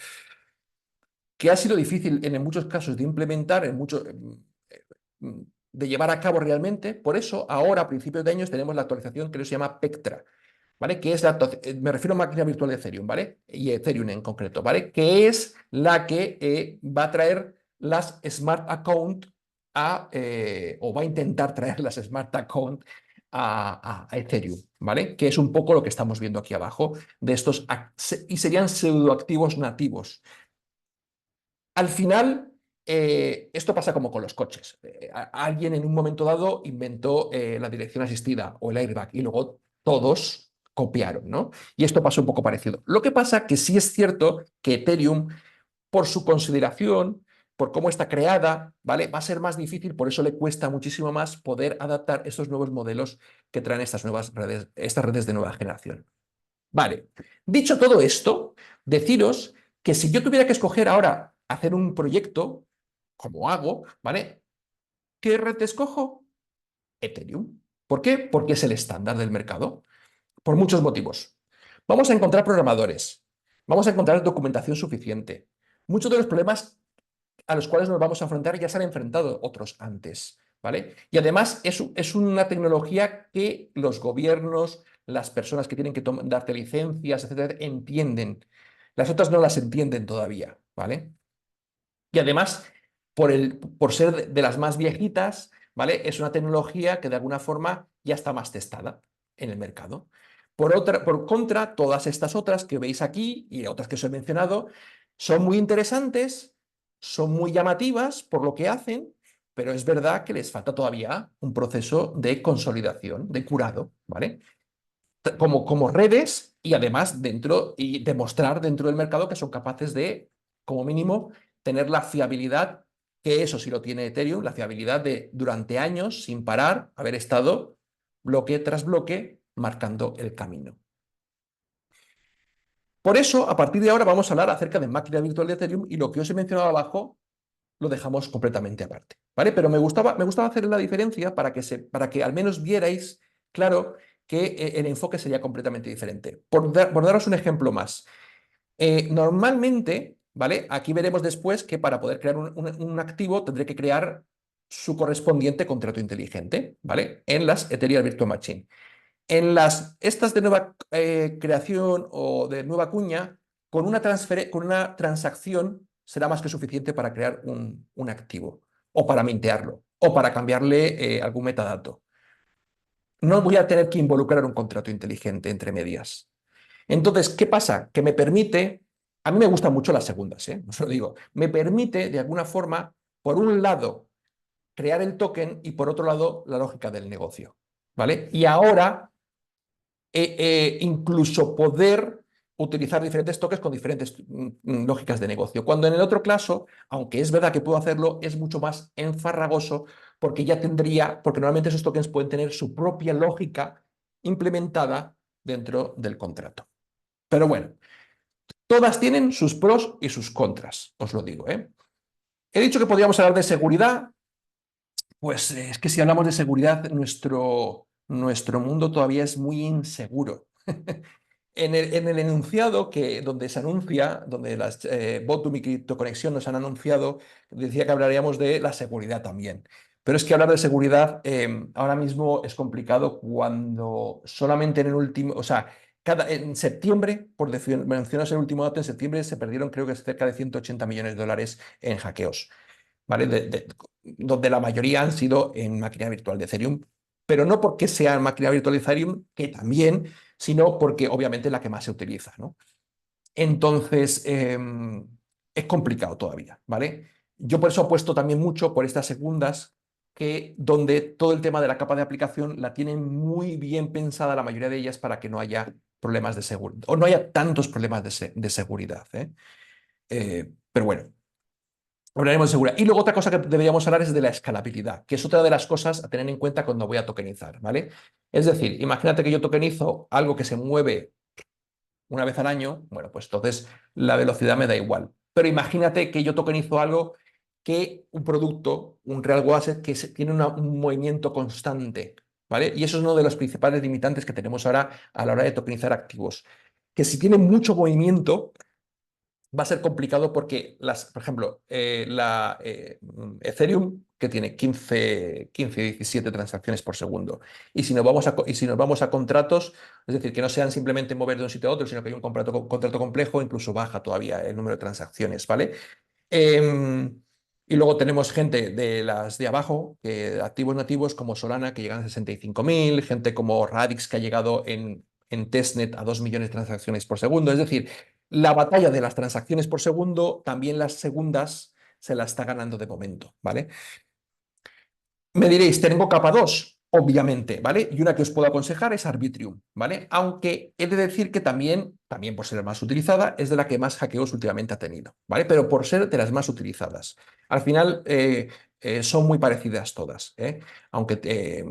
Que ha sido difícil en muchos casos de implementar, de llevar a cabo realmente. Por eso, ahora, a principios de años, tenemos la actualización que se llama Pectra, ¿vale? Que es me refiero a máquina virtual de Ethereum, ¿vale? Y Ethereum en concreto, ¿vale? Que es la que va a traer las Smart Account o va a intentar traer las Smart Account a Ethereum, ¿vale? Que es un poco lo que estamos viendo aquí abajo de estos, y serían pseudoactivos nativos. Al final, esto pasa como con los coches. Alguien en un momento dado inventó la dirección asistida o el airbag y luego todos copiaron, ¿no? Y esto pasó un poco parecido. Lo que pasa que sí es cierto que Ethereum, por su consideración, por cómo está creada, ¿vale? Va a ser más difícil, por eso le cuesta muchísimo más poder adaptar estos nuevos modelos que traen estas redes de nueva generación. Vale, dicho todo esto, deciros que si yo tuviera que escoger ahora hacer un proyecto, como hago, ¿vale? ¿Qué red escojo? Ethereum. ¿Por qué? Porque es el estándar del mercado. Por muchos motivos. Vamos a encontrar programadores, vamos a encontrar documentación suficiente. Muchos de los problemas a los cuales nos vamos a enfrentar ya se han enfrentado otros antes, ¿vale? Y además es una tecnología que los gobiernos, las personas que tienen que darte licencias, etcétera, entienden. Las otras no las entienden todavía, ¿vale? Y además, por ser de las más viejitas, ¿vale? Es una tecnología que de alguna forma ya está más testada en el mercado. Por contra, todas estas otras que veis aquí y otras que os he mencionado son muy interesantes, son muy llamativas por lo que hacen, pero es verdad que les falta todavía un proceso de consolidación, de curado, ¿vale? Como redes y además y demostrar dentro del mercado que son capaces de, como mínimo, tener la fiabilidad, que eso sí lo tiene Ethereum, la fiabilidad de durante años, sin parar, haber estado bloque tras bloque marcando el camino. Por eso, a partir de ahora vamos a hablar acerca de máquina virtual de Ethereum y lo que os he mencionado abajo lo dejamos completamente aparte, ¿vale? Pero me gustaba hacer la diferencia para que al menos vierais, claro, que el enfoque sería completamente diferente. Por daros un ejemplo más, normalmente, ¿vale? Aquí veremos después que para poder crear un activo tendré que crear su correspondiente contrato inteligente, ¿vale? En las Ethereum Virtual Machine. Estas de nueva creación o de nueva cuña, con una transacción será más que suficiente para crear un activo, o para mintearlo, o para cambiarle algún metadato. No voy a tener que involucrar un contrato inteligente entre medias. Entonces, ¿qué pasa? Que me permite, a mí me gustan mucho las segundas, os lo digo, me permite de alguna forma, por un lado, crear el token y por otro lado, la lógica del negocio, ¿vale? Y ahora incluso poder utilizar diferentes tokens con diferentes lógicas de negocio. Cuando en el otro caso, aunque es verdad que puedo hacerlo, es mucho más enfarragoso porque ya tendría, porque normalmente esos tokens pueden tener su propia lógica implementada dentro del contrato. Pero bueno, todas tienen sus pros y sus contras, os lo digo, ¿eh? He dicho que podríamos hablar de seguridad, pues es que si hablamos de seguridad, nuestro mundo todavía es muy inseguro. En el enunciado donde se anuncia, donde las Votum y Criptoconexión nos han anunciado, decía que hablaríamos de la seguridad también. Pero es que hablar de seguridad ahora mismo es complicado cuando solamente en el último, o sea, en septiembre, por decir, mencionas el último dato, en septiembre se perdieron creo que es cerca de 180 millones de dólares en hackeos, ¿vale? Donde la mayoría han sido en máquina virtual de Ethereum, pero no porque sea máquina virtual de Ethereum, que también, sino porque obviamente es la que más se utiliza, ¿no? Entonces, es complicado todavía, ¿vale? Yo por eso apuesto también mucho por estas segundas, donde todo el tema de la capa de aplicación la tienen muy bien pensada la mayoría de ellas para que no haya problemas de seguridad, o no haya tantos problemas de seguridad, ¿eh? Pero bueno, hablaremos de seguridad. Y luego otra cosa que deberíamos hablar es de la escalabilidad, que es otra de las cosas a tener en cuenta cuando voy a tokenizar, ¿vale? Es decir, imagínate que yo tokenizo algo que se mueve una vez al año, bueno, pues entonces la velocidad me da igual. Pero imagínate que yo tokenizo algo un producto, un real asset, que tiene un movimiento constante, ¿vale? Y eso es uno de los principales limitantes que tenemos ahora a la hora de tokenizar activos. Que si tiene mucho movimiento, va a ser complicado porque, por ejemplo, Ethereum, que tiene 17 transacciones por segundo, y si nos vamos a contratos, es decir, que no sean simplemente mover de un sitio a otro, sino que hay un contrato complejo, incluso baja todavía el número de transacciones, ¿vale? Y luego tenemos gente de las de abajo, activos nativos como Solana, que llegan a 65.000, gente como Radix, que ha llegado en testnet a 2 millones de transacciones por segundo. Es decir, la batalla de las transacciones por segundo, también las segundas se la está ganando de momento, ¿vale? Me diréis, tengo capa 2, obviamente, ¿vale? Y una que os puedo aconsejar es Arbitrium, ¿vale? Aunque he de decir que también por ser la más utilizada, es de la que más hackeos últimamente ha tenido, ¿vale? Pero por ser de las más utilizadas. Al final son muy parecidas todas, ¿eh? Aunque,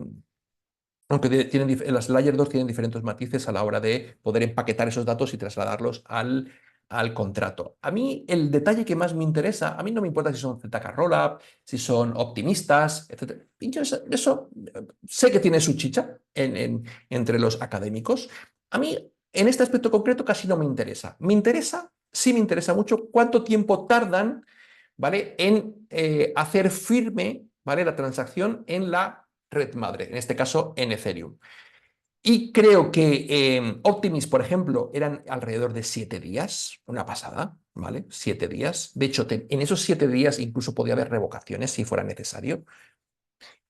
las Layer 2 tienen diferentes matices a la hora de poder empaquetar esos datos y trasladarlos al contrato. A mí el detalle que más me interesa, a mí no me importa si son ZK Rollup, si son optimistas, etc. Y yo eso sé que tiene su chicha entre los académicos. A mí en este aspecto concreto casi no me interesa. Sí me interesa mucho cuánto tiempo tardan, ¿vale? En hacer firme, ¿vale? La transacción en la red madre, en este caso en Ethereum. Y creo que Optimus, por ejemplo, eran alrededor de 7 días, una pasada, ¿vale? 7 días. De hecho, en esos 7 días incluso podía haber revocaciones si fuera necesario.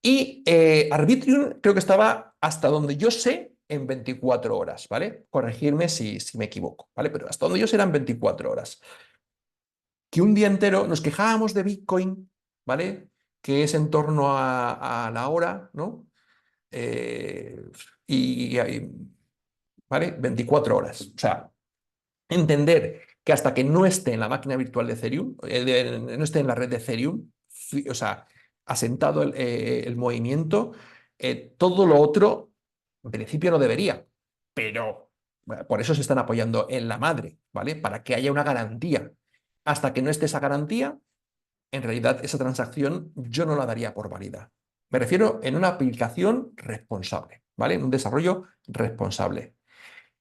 Y Arbitrium creo que estaba, hasta donde yo sé, en 24 horas, ¿vale? Corregirme si me equivoco, ¿vale? Pero hasta donde yo sé eran 24 horas. Que un día entero nos quejábamos de Bitcoin, ¿vale? Que es en torno a la hora, ¿no? Eh, y, ¿vale? 24 horas. O sea, entender que hasta que no esté en la máquina virtual de Ethereum, no esté en la red de Ethereum, o sea, asentado el movimiento, todo lo otro, en principio no debería, pero bueno, por eso se están apoyando en la madre, ¿vale? Para que haya una garantía. Hasta que no esté esa garantía, en realidad esa transacción yo no la daría por válida. Me refiero en una aplicación responsable, ¿vale? En un desarrollo responsable.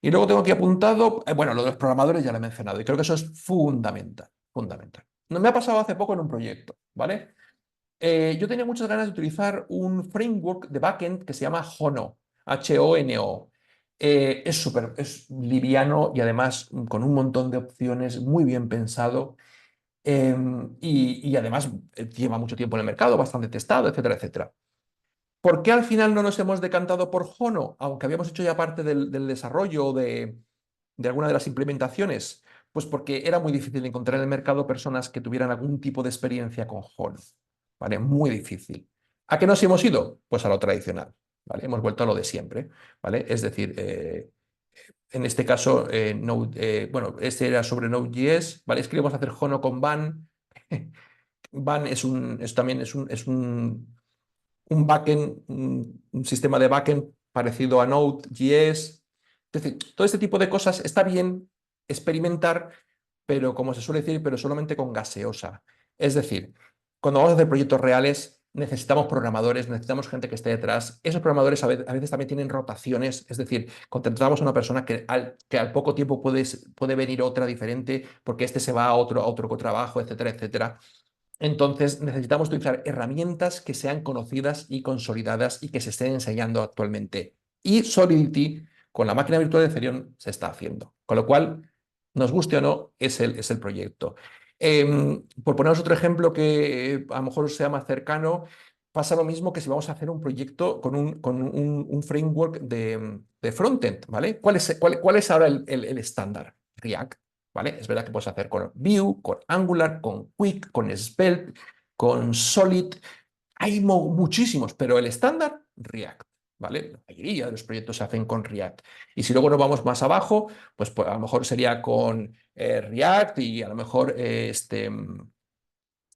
Y luego tengo aquí apuntado, bueno, lo de los programadores ya lo he mencionado y creo que eso es fundamental, fundamental. No me ha pasado hace poco en un proyecto, ¿vale? Yo tenía muchas ganas de utilizar un framework de backend que se llama Hono, Hono. Es liviano y además con un montón de opciones, muy bien pensado. Y además lleva mucho tiempo en el mercado, bastante testado, etcétera, etcétera. ¿Por qué al final no nos hemos decantado por Hono, aunque habíamos hecho ya parte del desarrollo de alguna de las implementaciones? Pues porque era muy difícil encontrar en el mercado personas que tuvieran algún tipo de experiencia con Hono. ¿Vale? Muy difícil. ¿A qué nos hemos ido? Pues a lo tradicional. ¿Vale? Hemos vuelto a lo de siempre. ¿Vale? Es decir, en este caso, bueno, este era sobre Node.js. ¿Vale? Es que íbamos a hacer Hono con Van. Van también un backend, un sistema de backend parecido a Node.js. Es decir, todo este tipo de cosas está bien experimentar, pero como se suele decir, pero solamente con gaseosa. Es decir, cuando vamos a hacer proyectos reales, necesitamos programadores, necesitamos gente que esté detrás. Esos programadores a veces también tienen rotaciones, es decir, contratamos a una persona que al poco tiempo puede venir otra diferente porque este se va a otro trabajo, etcétera, etcétera. Entonces, necesitamos utilizar herramientas que sean conocidas y consolidadas y que se estén enseñando actualmente. Y Solidity, con la máquina virtual de Ethereum, se está haciendo. Con lo cual, nos guste o no, es el proyecto. Por poneros otro ejemplo que a lo mejor sea más cercano, pasa lo mismo que si vamos a hacer un proyecto con un framework de frontend, ¿vale? ¿Cuál es ahora el estándar? React. ¿Vale? Es verdad que puedes hacer con Vue, con Angular, con Quick, con Svelte, con Solid. Hay muchísimos, pero el estándar, React. ¿Vale? La mayoría de los proyectos se hacen con React. Y si luego nos vamos más abajo, pues a lo mejor sería con React y a lo mejor el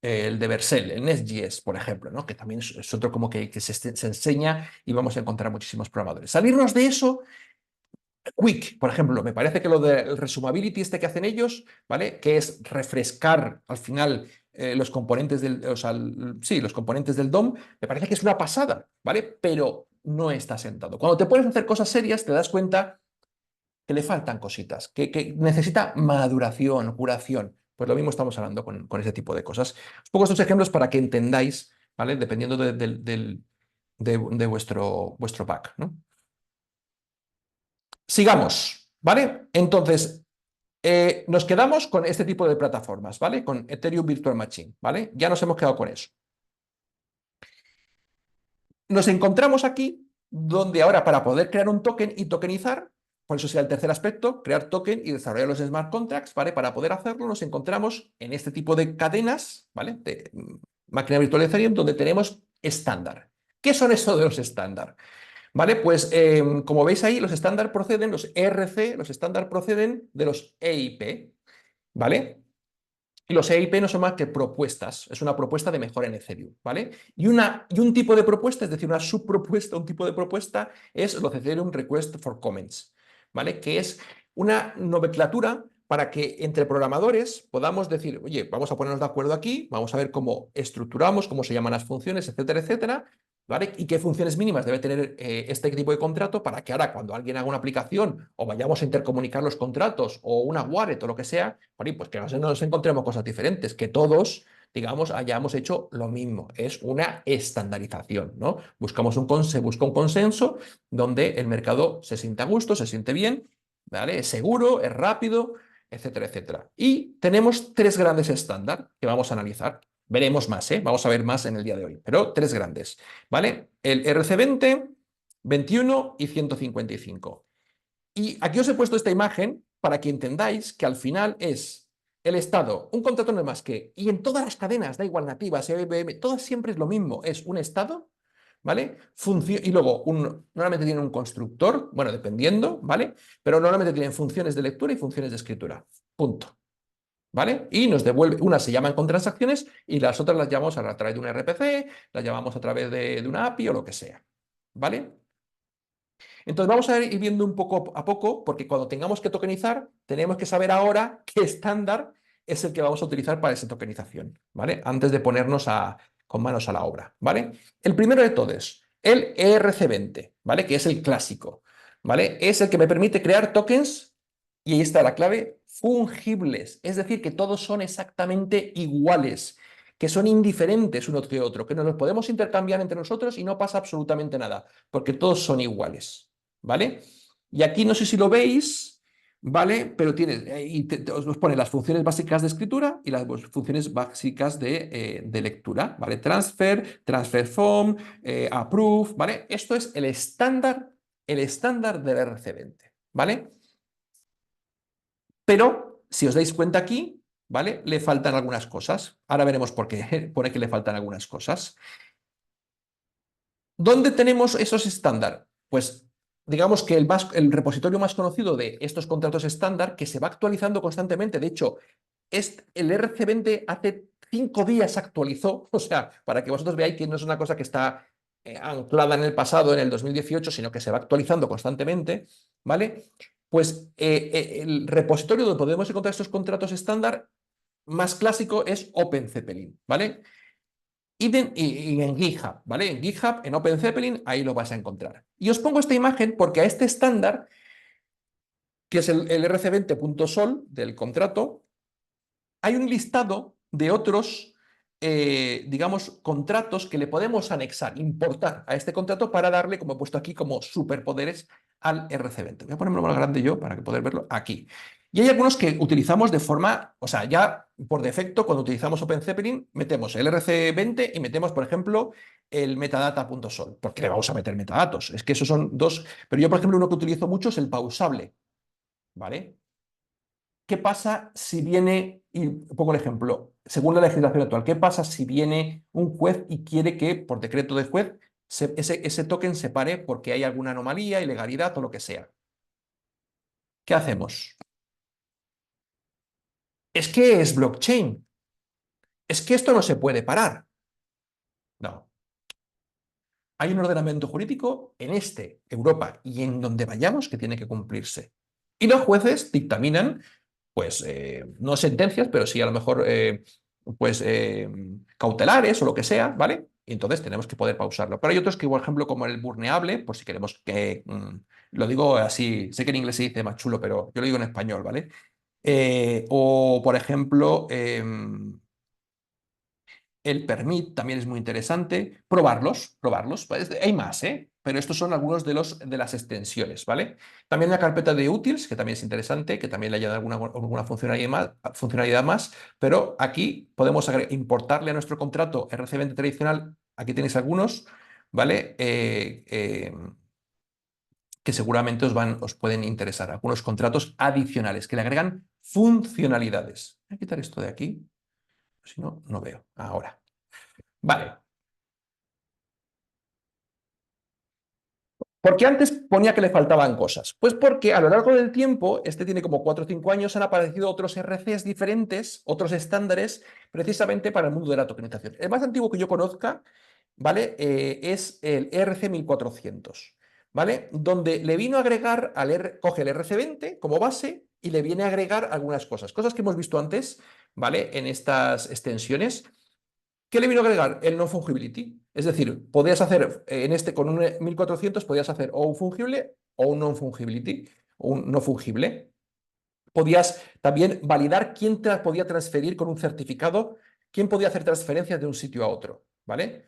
de Vercel, el Nest.js, por ejemplo, ¿no? Que también es otro como que se enseña y vamos a encontrar muchísimos programadores. Salirnos de eso. Quick, por ejemplo, me parece que lo del resumability este que hacen ellos, ¿vale? Que es refrescar al final los componentes o sea, sí, los componentes del DOM, me parece que es una pasada, ¿vale? Pero no está sentado. Cuando te pones a hacer cosas serias, te das cuenta que le faltan cositas, que necesita maduración, curación. Pues lo mismo estamos hablando con ese tipo de cosas. Os pongo estos ejemplos para que entendáis, ¿vale? Dependiendo de vuestro back, ¿no? Sigamos, ¿vale? Entonces, nos quedamos con este tipo de plataformas, ¿vale? Con Ethereum Virtual Machine, ¿vale? Ya nos hemos quedado con eso. Nos encontramos aquí donde ahora para poder crear un token y tokenizar, por eso sería el tercer aspecto, crear token y desarrollar los smart contracts, ¿vale? Para poder hacerlo nos encontramos en este tipo de cadenas, ¿vale? De máquina virtual de Ethereum donde tenemos estándar. ¿Qué son eso de los estándar? ¿Vale? Pues como veis ahí, los estándar proceden, los ERC, los estándar proceden de los EIP, ¿vale? Y los EIP no son más que propuestas, es una propuesta de mejora en Ethereum, ¿vale? Y un tipo de propuesta, es decir, una subpropuesta, un tipo de propuesta, es los Ethereum Request for Comments, ¿vale? Que es una nomenclatura para que entre programadores podamos decir, oye, vamos a ponernos de acuerdo aquí, vamos a ver cómo estructuramos, cómo se llaman las funciones, etcétera, etcétera, ¿vale? Y qué funciones mínimas debe tener este tipo de contrato para que ahora cuando alguien haga una aplicación o vayamos a intercomunicar los contratos o una wallet o lo que sea, bueno, pues que no nos encontremos cosas diferentes, que todos, digamos, hayamos hecho lo mismo. Es una estandarización, ¿no? Se busca un consenso donde el mercado se sienta a gusto, se siente bien, ¿vale? Es seguro, es rápido, etcétera, etcétera. Y tenemos tres grandes estándares que vamos a analizar. Veremos más, ¿eh? Vamos a ver más en el día de hoy, pero tres grandes, ¿vale? El RC20, 21 y 155. Y aquí os he puesto esta imagen para que entendáis que al final es el estado, un contrato no es más que, y en todas las cadenas, da igual nativas, IBM, todas siempre es lo mismo, es un estado, ¿vale? Y luego, normalmente tiene un constructor, bueno, dependiendo, ¿vale? Pero normalmente tienen funciones de lectura y funciones de escritura, punto. ¿Vale? Y nos devuelve, unas se llaman con transacciones y las otras las llamamos a través de un RPC, las llamamos a través de una API o lo que sea. ¿Vale? Entonces vamos a ir viendo un poco a poco, porque cuando tengamos que tokenizar, tenemos que saber ahora qué estándar es el que vamos a utilizar para esa tokenización, ¿vale? Antes de ponernos con manos a la obra, ¿vale? El primero de todos, el ERC20, ¿vale? Que es el clásico, ¿vale? Es el que me permite crear tokens, y ahí está la clave, fungibles, es decir, que todos son exactamente iguales, que son indiferentes uno de otro, que nos los podemos intercambiar entre nosotros y no pasa absolutamente nada, porque todos son iguales, ¿vale? Y aquí no sé si lo veis, ¿vale? Pero tiene, os pone las funciones básicas de escritura y las funciones básicas de lectura, ¿vale? Transfer, transfer from, approve, ¿vale? Esto es el estándar del RC20, ¿vale? Pero, si os dais cuenta aquí, ¿vale? Le faltan algunas cosas. Ahora veremos por qué pone que le faltan algunas cosas. ¿Dónde tenemos esos estándar? Pues digamos que el repositorio más conocido de estos contratos estándar, que se va actualizando constantemente, de hecho, el RC20 hace 5 días actualizó, o sea, para que vosotros veáis que no es una cosa que está anclada en el pasado, en el 2018, sino que se va actualizando constantemente, ¿vale? Pues el repositorio donde podemos encontrar estos contratos estándar más clásico es OpenZeppelin, ¿vale? Y en GitHub, ¿vale? En GitHub, en OpenZeppelin, ahí lo vas a encontrar. Y os pongo esta imagen porque a este estándar, que es el RC20.sol del contrato, hay un listado de otros, digamos, contratos que le podemos anexar, importar a este contrato para darle, como he puesto aquí, como superpoderes al RC20. Voy a ponerlo más grande yo para que poder verlo aquí. Y hay algunos que utilizamos de forma, o sea, ya por defecto, cuando utilizamos OpenZeppelin, metemos el RC20 y metemos, por ejemplo, el metadata.sol. ¿Por qué le vamos a meter metadatos? Es que esos son dos. Pero yo, por ejemplo, uno que utilizo mucho es el pausable, ¿vale? ¿Qué pasa si viene, y pongo el ejemplo, según la legislación actual, qué pasa si viene un juez y quiere que, por decreto de juez, ese token se pare porque hay alguna anomalía, ilegalidad o lo que sea? ¿Qué hacemos? Es que es blockchain. Es que esto no se puede parar. No. Hay un ordenamiento jurídico en Europa y en donde vayamos que tiene que cumplirse. Y los jueces dictaminan pues no sentencias, pero sí a lo mejor pues cautelares o lo que sea, ¿vale? Y entonces tenemos que poder pausarlo. Pero hay otros que, por ejemplo, como el burneable, por si queremos que, lo digo así, sé que en inglés se dice más chulo, pero yo lo digo en español, ¿vale? O, por ejemplo, el permit también es muy interesante. Probarlos. Pues, hay más, ¿eh? Pero estos son algunos de las extensiones, ¿vale? También una carpeta de utils, que también es interesante, que también le añade alguna funcionalidad más, pero aquí podemos importarle a nuestro contrato RC20 tradicional, aquí tenéis algunos, ¿vale? Que seguramente os pueden interesar. Algunos contratos adicionales que le agregan funcionalidades. Voy a quitar esto de aquí, si no, no veo. Ahora. Vale. ¿Por qué antes ponía que le faltaban cosas? Pues porque a lo largo del tiempo, este tiene como 4 o 5 años, han aparecido otros RCs diferentes, otros estándares, precisamente para el mundo de la tokenización. El más antiguo que yo conozca, ¿vale? Es el RC 1400, ¿vale? Donde le vino a agregar, coge el RC20 como base y le viene a agregar algunas cosas. Cosas que hemos visto antes, ¿vale? En estas extensiones. ¿Qué le vino a agregar? El no fungibility. Es decir, podías hacer, con un 1400 podías hacer o un fungible o un non fungibility, o un no fungible. Podías también validar quién te podía transferir con un certificado, quién podía hacer transferencias de un sitio a otro, ¿vale?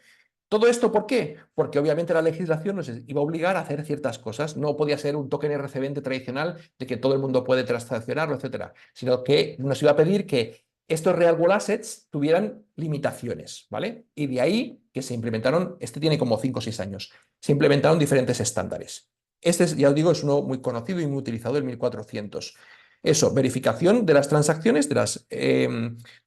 ¿Todo esto por qué? Porque obviamente la legislación nos iba a obligar a hacer ciertas cosas. No podía ser un token RC20 tradicional de que todo el mundo puede transaccionarlo, etcétera, sino que nos iba a pedir que estos Real World Assets tuvieran limitaciones, ¿vale? Y de ahí que se implementaron, este tiene como 5 o 6 años, se implementaron diferentes estándares. Este, ya os digo, es uno muy conocido y muy utilizado, el 1400. Eso, verificación de las transacciones, de las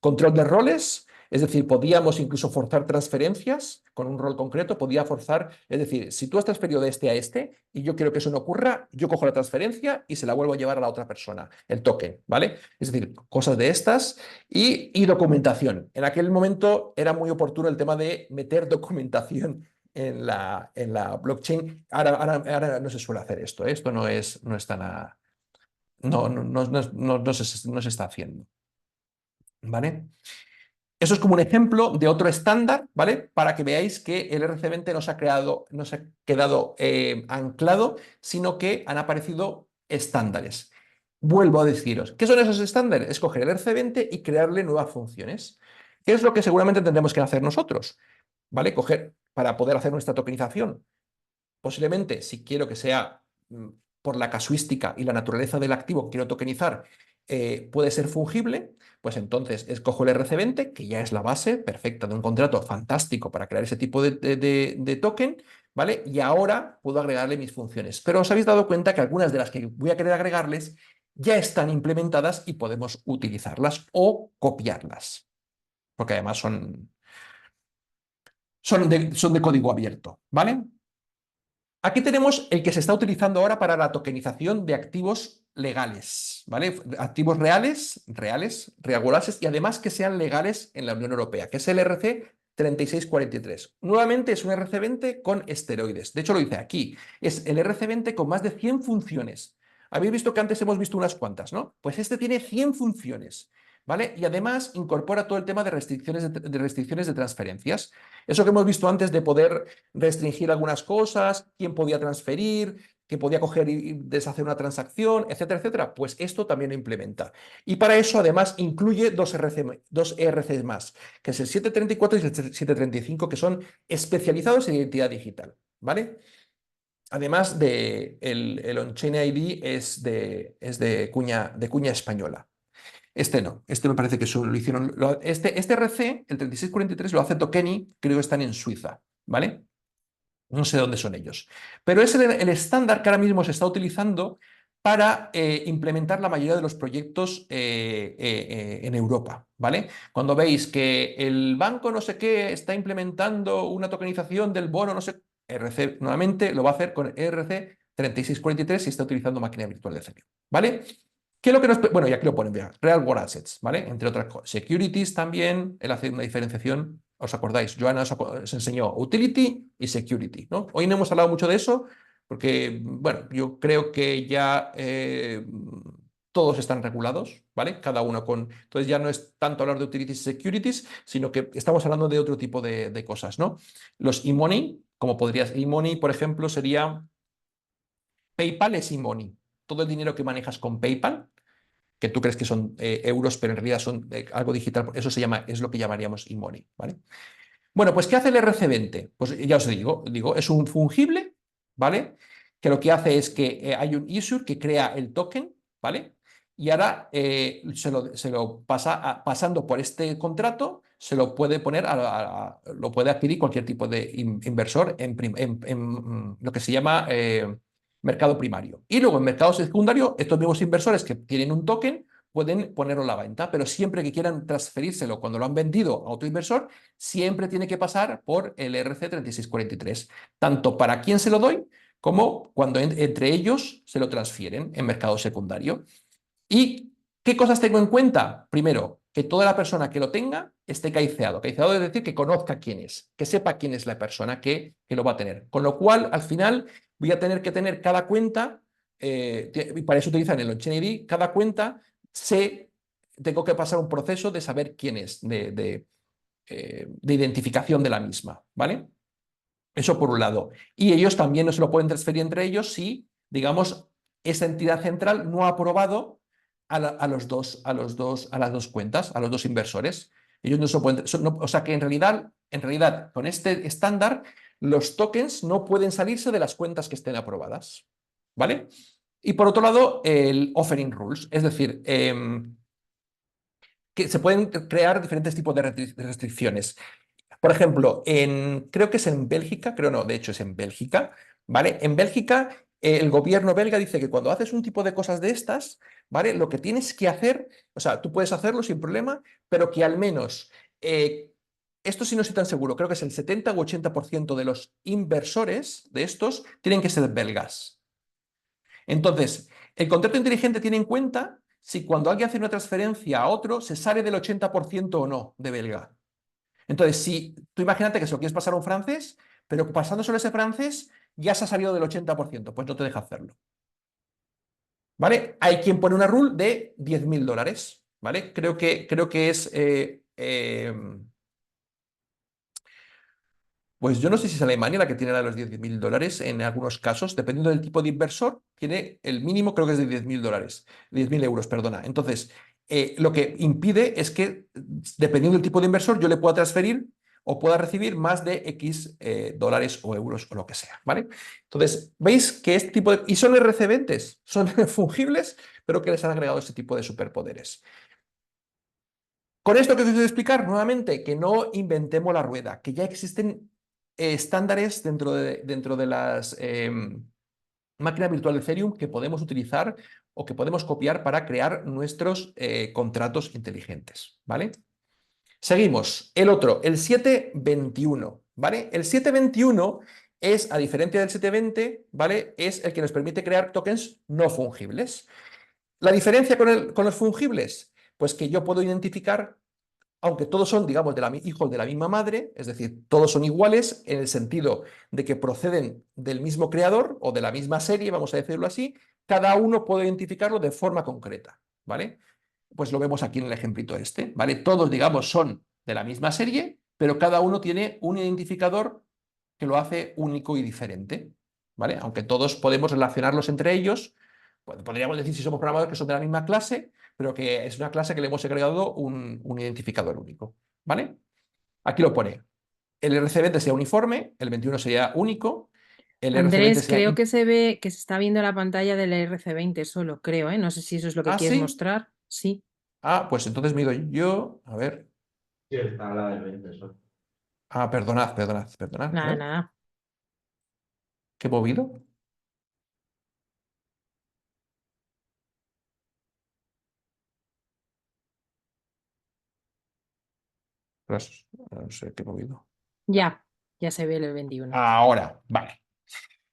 control de roles. Es decir, podíamos incluso forzar transferencias con un rol concreto, podía forzar, es decir, si tú has transferido de este a este y yo quiero que eso no ocurra, yo cojo la transferencia y se la vuelvo a llevar a la otra persona, el token, ¿vale? Es decir, cosas de estas y documentación. En aquel momento era muy oportuno el tema de meter documentación en la blockchain. Ahora no se suele hacer esto, ¿eh? Esto no es tan... no se está haciendo. ¿vale? Eso es como un ejemplo de otro estándar, ¿vale? Para que veáis que el RC20 no se ha quedado anclado, sino que han aparecido estándares. Vuelvo a deciros, ¿qué son esos estándares? Es coger el RC20 y crearle nuevas funciones. ¿Qué es lo que seguramente tendremos que hacer nosotros? ¿Vale? Coger para poder hacer nuestra tokenización. Posiblemente, si quiero que sea por la casuística y la naturaleza del activo que quiero tokenizar, puede ser fungible, pues entonces escojo el RC20, que ya es la base perfecta de un contrato fantástico para crear ese tipo de token, ¿vale? Y ahora puedo agregarle mis funciones. Pero os habéis dado cuenta que algunas de las que voy a querer agregarles ya están implementadas y podemos utilizarlas o copiarlas, porque además son de código abierto, ¿vale? Aquí tenemos el que se está utilizando ahora para la tokenización de activos legales, ¿vale? Activos reales, regulares y además que sean legales en la Unión Europea, que es el RC 3643. Nuevamente es un RC20 con esteroides. De hecho, lo dice aquí. Es el RC20 con más de 100 funciones. Habéis visto que antes hemos visto unas cuantas, ¿no? Pues este tiene 100 funciones, ¿vale? Y además incorpora todo el tema de restricciones de transferencias. Eso que hemos visto antes de poder restringir algunas cosas, quién podía transferir, que podía coger y deshacer una transacción, etcétera, etcétera. Pues esto también lo implementa. Y para eso, además, incluye dos ERCs más, que es el 734 y el 735, que son especializados en identidad digital, ¿vale? Además de el On-Chain ID es de cuña española. Este no, este me parece que lo hicieron. Este RC, el 3643, lo hace Tokeni, creo que están en Suiza, ¿vale? No sé dónde son ellos. Pero es el estándar que ahora mismo se está utilizando para implementar la mayoría de los proyectos en Europa, ¿vale? Cuando veis que el banco no sé qué está implementando una tokenización del bono, no sé, RC nuevamente lo va a hacer con RC 3643 si está utilizando máquina virtual de Ethereum, ¿vale? ¿Qué es lo que nos... Bueno, y aquí lo ponen, vea, Real World Assets, ¿vale? Entre otras cosas. Securities también, él hace una diferenciación, ¿os acordáis? Joana os enseñó Utility y Security, ¿no? Hoy no hemos hablado mucho de eso porque, bueno, yo creo que ya todos están regulados, ¿vale? Cada uno con... Entonces ya no es tanto hablar de Utilities y Securities, sino que estamos hablando de otro tipo de cosas, ¿no? Los e-money, como podrías... E-money, por ejemplo, sería... PayPal es e-money. Todo el dinero que manejas con PayPal que tú crees que son euros, pero en realidad son algo digital, eso es lo que llamaríamos e-money, ¿vale? Bueno, pues ¿qué hace el RC20? Pues ya os digo, es un fungible, ¿vale? Que lo que hace es que hay un issuer que crea el token, ¿vale? Y ahora se lo pasa pasando por este contrato, se lo puede poner lo puede adquirir cualquier tipo de inversor en lo que se llama mercado primario. Y luego en mercado secundario, estos mismos inversores que tienen un token pueden ponerlo a la venta, pero siempre que quieran transferírselo cuando lo han vendido a otro inversor, siempre tiene que pasar por el RC 3643, tanto para quién se lo doy como cuando entre ellos se lo transfieren en mercado secundario. ¿Y qué cosas tengo en cuenta? Primero, que toda la persona que lo tenga esté caiceado. Caiceado es decir, que conozca quién es, que sepa quién es la persona que lo va a tener. Con lo cual, al final, voy a tener que tener cada cuenta, y para eso utilizan el On-Chain ID, cada cuenta tengo que pasar un proceso de saber quién es, de identificación de la misma, ¿vale? Eso por un lado. Y ellos también no se lo pueden transferir entre ellos si, digamos, esa entidad central no ha aprobado a las dos cuentas, a los dos inversores. Ellos no se lo pueden, o sea que en realidad, con este estándar, los tokens no pueden salirse de las cuentas que estén aprobadas, ¿vale? Y por otro lado, el offering rules, es decir, que se pueden crear diferentes tipos de restricciones. Por ejemplo, creo que es en Bélgica, creo no, de hecho es en Bélgica, ¿vale? En Bélgica, el gobierno belga dice que cuando haces un tipo de cosas de estas, ¿vale? Lo que tienes que hacer, o sea, tú puedes hacerlo sin problema, pero que al menos, esto sí no estoy tan seguro, creo que es el 70 u 80% de los inversores de estos tienen que ser belgas. Entonces, el contrato inteligente tiene en cuenta si cuando alguien hace una transferencia a otro se sale del 80% o no de belga. Entonces, si tú imagínate que se lo quieres pasar a un francés, pero pasando solo ese francés ya se ha salido del 80%, pues no te deja hacerlo. ¿Vale? Hay quien pone una rule de $10.000. ¿vale? Creo que es... pues yo no sé si es Alemania la que tiene la de los 10.000 dólares en algunos casos, dependiendo del tipo de inversor, tiene el mínimo, creo que es de 10.000 dólares, 10.000 euros, perdona. Entonces, lo que impide es que, dependiendo del tipo de inversor, yo le pueda transferir o pueda recibir más de X dólares o euros o lo que sea, ¿vale? Entonces, veis que este tipo de... Y son RC20s, son fungibles, pero que les han agregado este tipo de superpoderes. Con esto que os voy a explicar nuevamente, que no inventemos la rueda, que ya existen estándares dentro de las máquinas virtuales de Ethereum que podemos utilizar o que podemos copiar para crear nuestros contratos inteligentes, ¿vale? Seguimos. El otro, el 721, ¿vale? El 721 es, a diferencia del 720, ¿vale? Es el que nos permite crear tokens no fungibles. ¿La diferencia con los fungibles? Pues que yo puedo identificar, aunque todos son, digamos, hijos de la misma madre, es decir, todos son iguales en el sentido de que proceden del mismo creador o de la misma serie, vamos a decirlo así, cada uno puede identificarlo de forma concreta, ¿vale? Pues lo vemos aquí en el ejemplito este, ¿vale? Todos, digamos, son de la misma serie, pero cada uno tiene un identificador que lo hace único y diferente, ¿vale? Aunque todos podemos relacionarlos entre ellos, podríamos decir si somos programadores que son de la misma clase, pero que es una clase que le hemos agregado un identificador único, ¿vale? Aquí lo pone. El RC20 sería uniforme, el 21 sería único, el RC20 Andrés, sería... creo que se ve que se está viendo la pantalla del RC20 solo, creo, ¿eh? No sé si eso es lo que Ah, quieres sí. mostrar. Sí, Ah, pues entonces me doy yo. A ver. Sí, está la del 20 eso. Ah, perdonad. A nada, ver. nada. ¿Qué he movido? No sé qué he movido. Ya se ve el 21. Ahora, vale.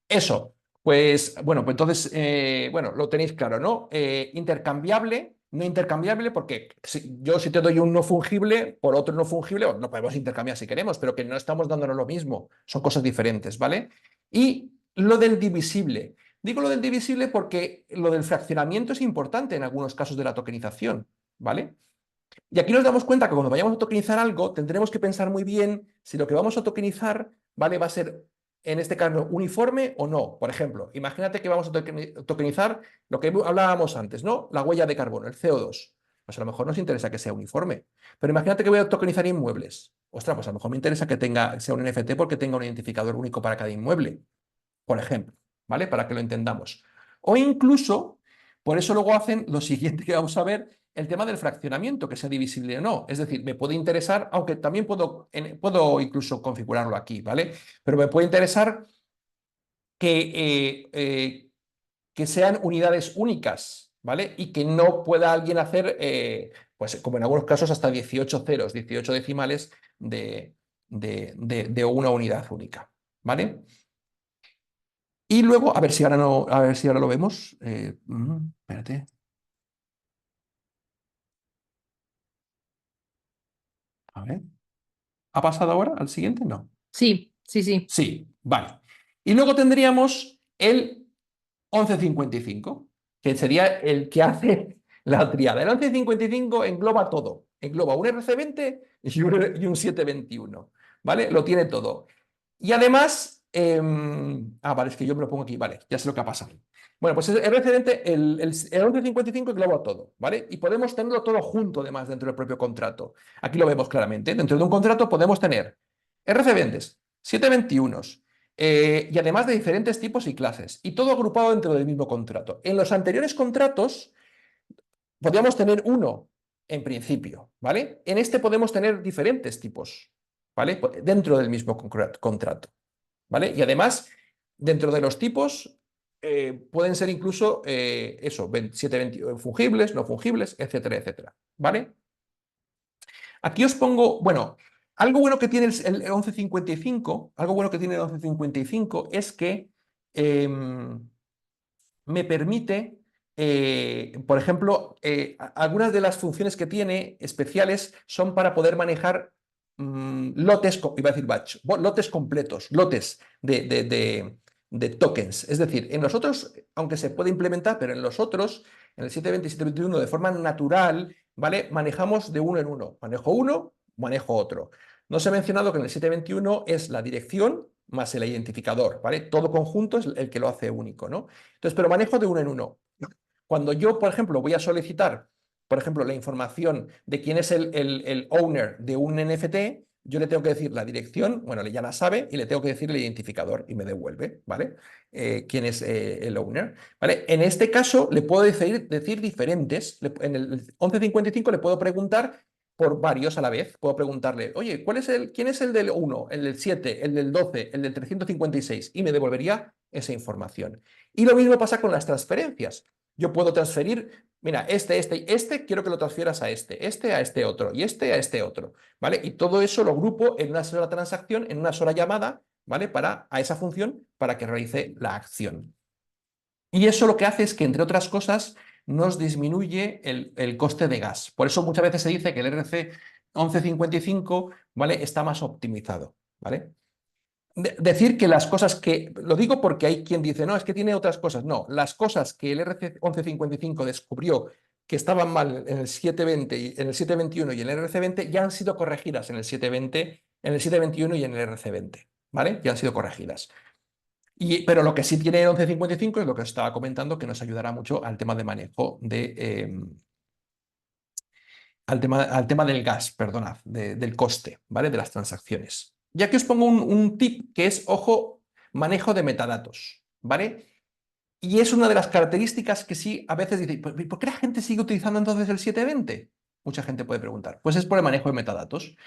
Eso, pues bueno, pues entonces, bueno, lo tenéis claro, ¿no? Intercambiable, no intercambiable, porque yo si te doy un no fungible por otro no fungible, no podemos intercambiar si queremos, pero que no estamos dándonos lo mismo, son cosas diferentes, ¿vale? Y lo del divisible. Digo lo del divisible porque lo del fraccionamiento es importante en algunos casos de la tokenización, ¿vale? Y aquí nos damos cuenta que cuando vayamos a tokenizar algo, tendremos que pensar muy bien si lo que vamos a tokenizar, ¿vale? Va a ser, en este caso, uniforme o no. Por ejemplo, imagínate que vamos a tokenizar lo que hablábamos antes, ¿no? La huella de carbono, el CO2. Pues a lo mejor nos interesa que sea uniforme. Pero imagínate que voy a tokenizar inmuebles. Ostras, pues a lo mejor me interesa que sea un NFT porque tenga un identificador único para cada inmueble, por ejemplo, ¿vale? Para que lo entendamos. O incluso, por eso luego hacen lo siguiente que vamos a ver, el tema del fraccionamiento, que sea divisible o no. Es decir, me puede interesar, aunque también puedo incluso configurarlo aquí, ¿vale? Pero me puede interesar que, que sean unidades únicas, ¿vale? Y que no pueda alguien hacer, pues como en algunos casos, hasta 18 ceros, 18 decimales de una unidad única, ¿vale? Y luego, a ver si ahora no, a ver si ahora lo vemos. Espérate. A ver. ¿Ha pasado ahora al siguiente? No. Sí, sí, sí. Sí, vale. Y luego tendríamos el 1155, que sería el que hace la triada. El 1155 engloba todo. Engloba un RC20 y un 721. ¿Vale? Lo tiene todo. Y además, vale, es que yo me lo pongo aquí, vale, ya sé lo que ha pasado. Bueno, pues el RC20, el 1155 engloba todo, ¿vale? Y podemos tenerlo todo junto, además, dentro del propio contrato. Aquí lo vemos claramente. Dentro de un contrato podemos tener RC20s, 721s, y además de diferentes tipos y clases, y todo agrupado dentro del mismo contrato. En los anteriores contratos podríamos tener uno, en principio, ¿vale? En este podemos tener diferentes tipos, ¿vale? Dentro del mismo contrato, ¿vale? Y además, dentro de los tipos, pueden ser incluso, 720 fungibles, no fungibles, etcétera, etcétera, ¿vale? Aquí os pongo, bueno, algo bueno que tiene el 1155, algo bueno que tiene el 1155 es que me permite, por ejemplo, algunas de las funciones que tiene especiales son para poder manejar lotes, iba a decir batch, lotes completos, lotes de tokens. Es decir, en los otros, aunque se puede implementar, pero en los otros, en el 720 y 721, de forma natural, ¿vale? Manejamos de uno en uno. Manejo uno, manejo otro. No se ha mencionado que en el 721 es la dirección más el identificador, ¿vale? Todo conjunto es el que lo hace único, ¿no? Entonces, pero manejo de uno en uno. Cuando yo, por ejemplo, voy a solicitar, por ejemplo, la información de quién es el owner de un NFT, yo le tengo que decir la dirección, bueno, ya la sabe, y le tengo que decir el identificador y me devuelve, ¿vale? Quién es el owner, ¿vale? En este caso le puedo decir diferentes, en el 1155 le puedo preguntar por varios a la vez. Puedo preguntarle, oye, ¿quién es el del 1, el del 7, el del 12, el del 356? Y me devolvería esa información. Y lo mismo pasa con las transferencias. Yo puedo transferir, mira, este y este, quiero que lo transfieras a este a este otro, y este a este otro, ¿vale? Y todo eso lo grupo en una sola transacción, en una sola llamada, ¿vale? A esa función para que realice la acción. Y eso lo que hace es que, entre otras cosas, nos disminuye el coste de gas. Por eso muchas veces se dice que el RC 1155, ¿vale? Está más optimizado, ¿vale? Decir que las cosas que... Lo digo porque hay quien dice, no, es que tiene otras cosas. No, las cosas que el RC 1155 descubrió que estaban mal en el 720, en el 721 y en el RC20 ya han sido corregidas en el 720, en el 721 y en el RC20, ¿vale? Ya han sido corregidas. Pero lo que sí tiene el 1155 es lo que os estaba comentando, que nos ayudará mucho al tema de manejo al tema del gas, perdonad, del coste, ¿vale? De las transacciones. Y aquí os pongo un tip que es, ojo, manejo de metadatos, ¿vale? Y es una de las características que sí a veces dice, ¿por qué la gente sigue utilizando entonces el 720? Mucha gente puede preguntar. Pues es por el manejo de metadatos.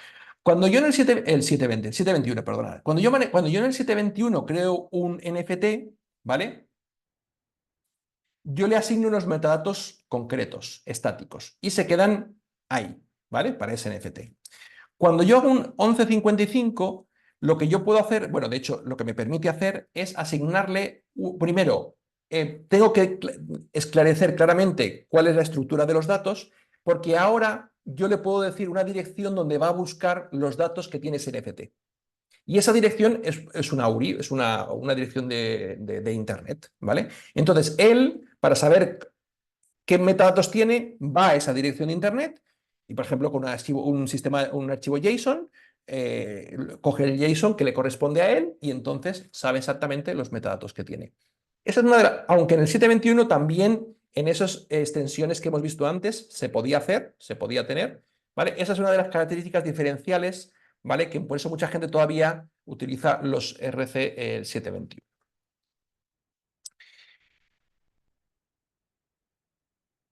Cuando yo en el 721, perdonad. Cuando yo en el 721 creo un NFT, ¿vale? Yo le asigno unos metadatos concretos, estáticos, y se quedan ahí, ¿vale? Para ese NFT. Cuando yo hago un 1155, lo que yo puedo hacer, bueno, de hecho, lo que me permite hacer es asignarle, primero, tengo que esclarecer claramente cuál es la estructura de los datos, porque ahora yo le puedo decir una dirección donde va a buscar los datos que tiene ese NFT. Y esa dirección es una URI, es una dirección de Internet, ¿vale? Entonces, él, para saber qué metadatos tiene, va a esa dirección de Internet y, por ejemplo, con un archivo JSON, coge el JSON que le corresponde a él y entonces sabe exactamente los metadatos que tiene. Esa es aunque en el 721 también en esas extensiones que hemos visto antes se podía hacer, se podía tener, ¿vale? Esa es una de las características diferenciales, ¿vale? Que por eso mucha gente todavía utiliza los RC 721.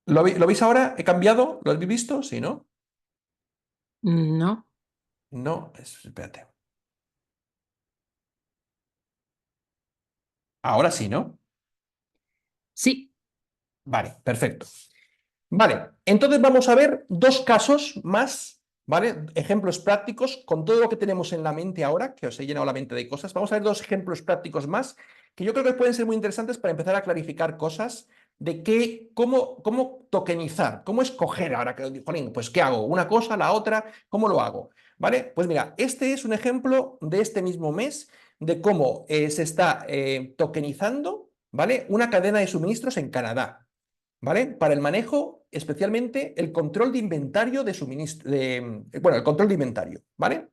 ¿Lo veis ahora? ¿He cambiado? ¿Lo habéis visto? Sí, ¿no? No. No, espérate. Ahora sí, ¿no? Sí. Vale, perfecto. Vale, entonces vamos a ver dos casos más, ¿vale? Ejemplos prácticos con todo lo que tenemos en la mente ahora, que os he llenado la mente de cosas. Vamos a ver dos ejemplos prácticos más que yo creo que pueden ser muy interesantes para empezar a clarificar cosas de cómo tokenizar, cómo escoger ahora que, jolín, pues ¿qué hago? ¿Una cosa, la otra? ¿Cómo lo hago? ¿Vale? Pues mira, este es un ejemplo de este mismo mes de cómo se está tokenizando, ¿vale? Una cadena de suministros en Canadá. ¿Vale? Para el manejo, especialmente el control de inventario de suministro, bueno, el control de inventario, ¿vale?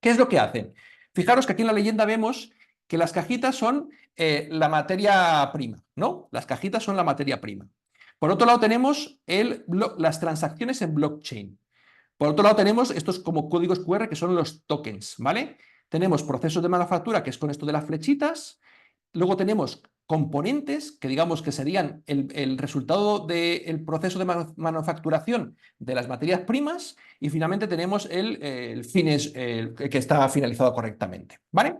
¿Qué es lo que hacen? Fijaros que aquí en la leyenda vemos que las cajitas son la materia prima, ¿no? Las cajitas son la materia prima. Por otro lado tenemos las transacciones en blockchain. Por otro lado tenemos estos como códigos QR que son los tokens, ¿vale? Tenemos procesos de manufactura, que es con esto de las flechitas. Luego tenemos componentes, que digamos que serían el resultado del proceso de manufacturación de las materias primas. Y finalmente tenemos el que está finalizado correctamente, ¿vale?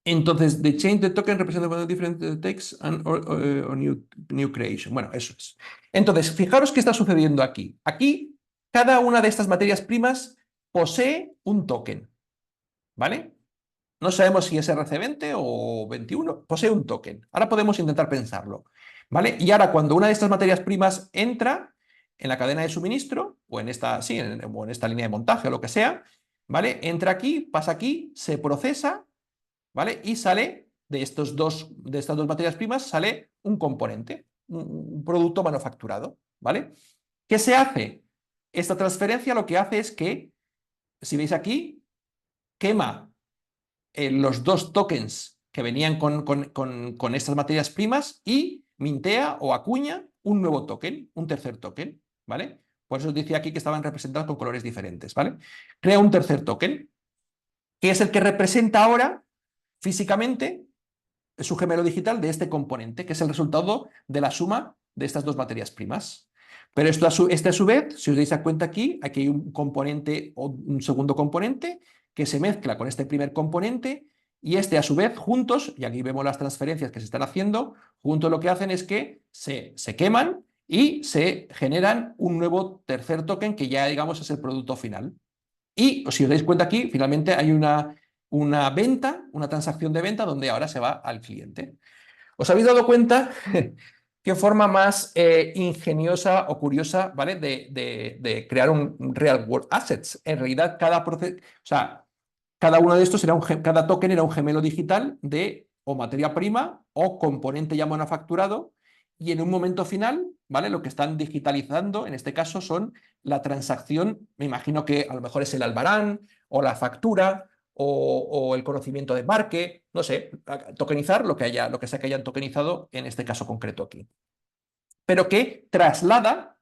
Entonces, the change the token representa different text or new creation. Bueno, eso es. Entonces, fijaros qué está sucediendo aquí. Aquí, cada una de estas materias primas posee un token, ¿vale? No sabemos si es RC20 o 21, posee un token. Ahora podemos intentar pensarlo, ¿vale? Y ahora, cuando una de estas materias primas entra en la cadena de suministro, o en esta, sí, o en esta línea de montaje o lo que sea, ¿vale? Entra aquí, pasa aquí, se procesa, ¿vale? Y sale de estas dos materias primas, sale un componente, un producto manufacturado, ¿vale? ¿Qué se hace? Esta transferencia lo que hace es que, si veis aquí, quema los dos tokens que venían con estas materias primas y mintea o acuña un nuevo token, un tercer token, ¿vale? Por eso os decía aquí que estaban representados con colores diferentes, ¿vale? Crea un tercer token, que es el que representa ahora físicamente su gemelo digital de este componente, que es el resultado de la suma de estas dos materias primas. Pero esto a su vez, si os dais cuenta aquí hay un componente o un segundo componente que se mezcla con este primer componente y este a su vez juntos, y aquí vemos las transferencias que se están haciendo, juntos lo que hacen es que se queman y se generan un nuevo tercer token que ya digamos es el producto final. Y si os dais cuenta aquí, finalmente hay una venta, una transacción de venta donde ahora se va al cliente. ¿Os habéis dado cuenta qué forma más ingeniosa o curiosa, ¿vale? de crear un real world assets? En realidad, cada proceso, o sea, cada uno de estos cada token era un gemelo digital de o materia prima o componente ya manufacturado. Y en un momento final, ¿vale? Lo que están digitalizando, en este caso, son la transacción, me imagino que a lo mejor es el albarán o la factura o el conocimiento de embarque, no sé, tokenizar lo que sea que hayan tokenizado en este caso concreto aquí. Pero que traslada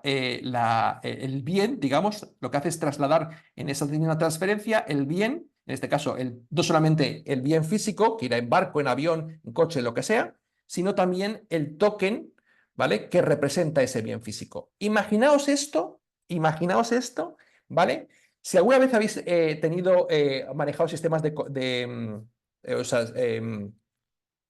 el bien, digamos, lo que hace es trasladar en esa misma transferencia el bien, en este caso, no solamente el bien físico, que irá en barco, en avión, en coche, lo que sea, sino también el token, ¿vale? Que representa ese bien físico. Imaginaos esto, ¿vale? Si alguna vez habéis manejado sistemas o sea,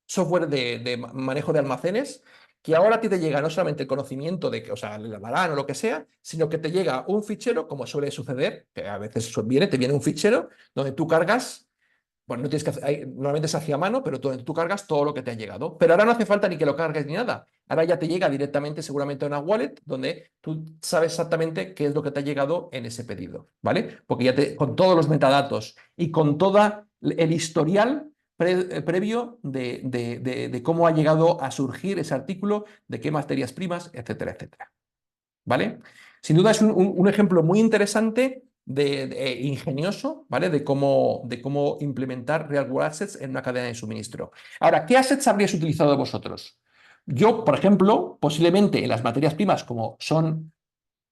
software de manejo de almacenes, que ahora a ti te llega no solamente el conocimiento de que, o sea, el albarán o lo que sea, sino que te llega un fichero, como suele suceder, que a veces te viene un fichero donde tú cargas, bueno, no tienes que hacer, normalmente se hacía a mano, pero tú cargas todo lo que te ha llegado. Pero ahora no hace falta ni que lo cargues ni nada. Ahora ya te llega directamente seguramente a una wallet donde tú sabes exactamente qué es lo que te ha llegado en ese pedido, ¿vale? Porque ya con todos los metadatos y con todo el historial previo de cómo ha llegado a surgir ese artículo, de qué materias primas, etcétera, etcétera. ¿Vale? Sin duda es un ejemplo muy interesante ingenioso, ¿vale? De cómo implementar Real World Assets en una cadena de suministro. Ahora, ¿qué assets habríais utilizado vosotros? Yo, por ejemplo, posiblemente en las materias primas, como son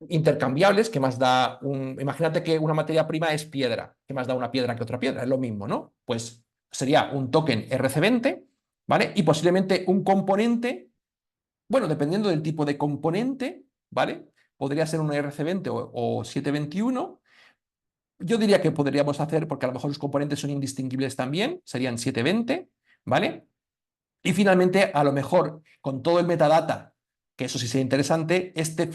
intercambiables, que más da imagínate que una materia prima es piedra, que más da una piedra que otra piedra, es lo mismo, ¿no? Pues sería un token RC20, ¿vale? Y posiblemente un componente, bueno, dependiendo del tipo de componente, ¿vale? Podría ser un RC20 o 721. Yo diría que podríamos hacer, porque a lo mejor los componentes son indistinguibles también, serían 720, ¿vale? Y finalmente, a lo mejor, con todo el metadata, que eso sí sería interesante, este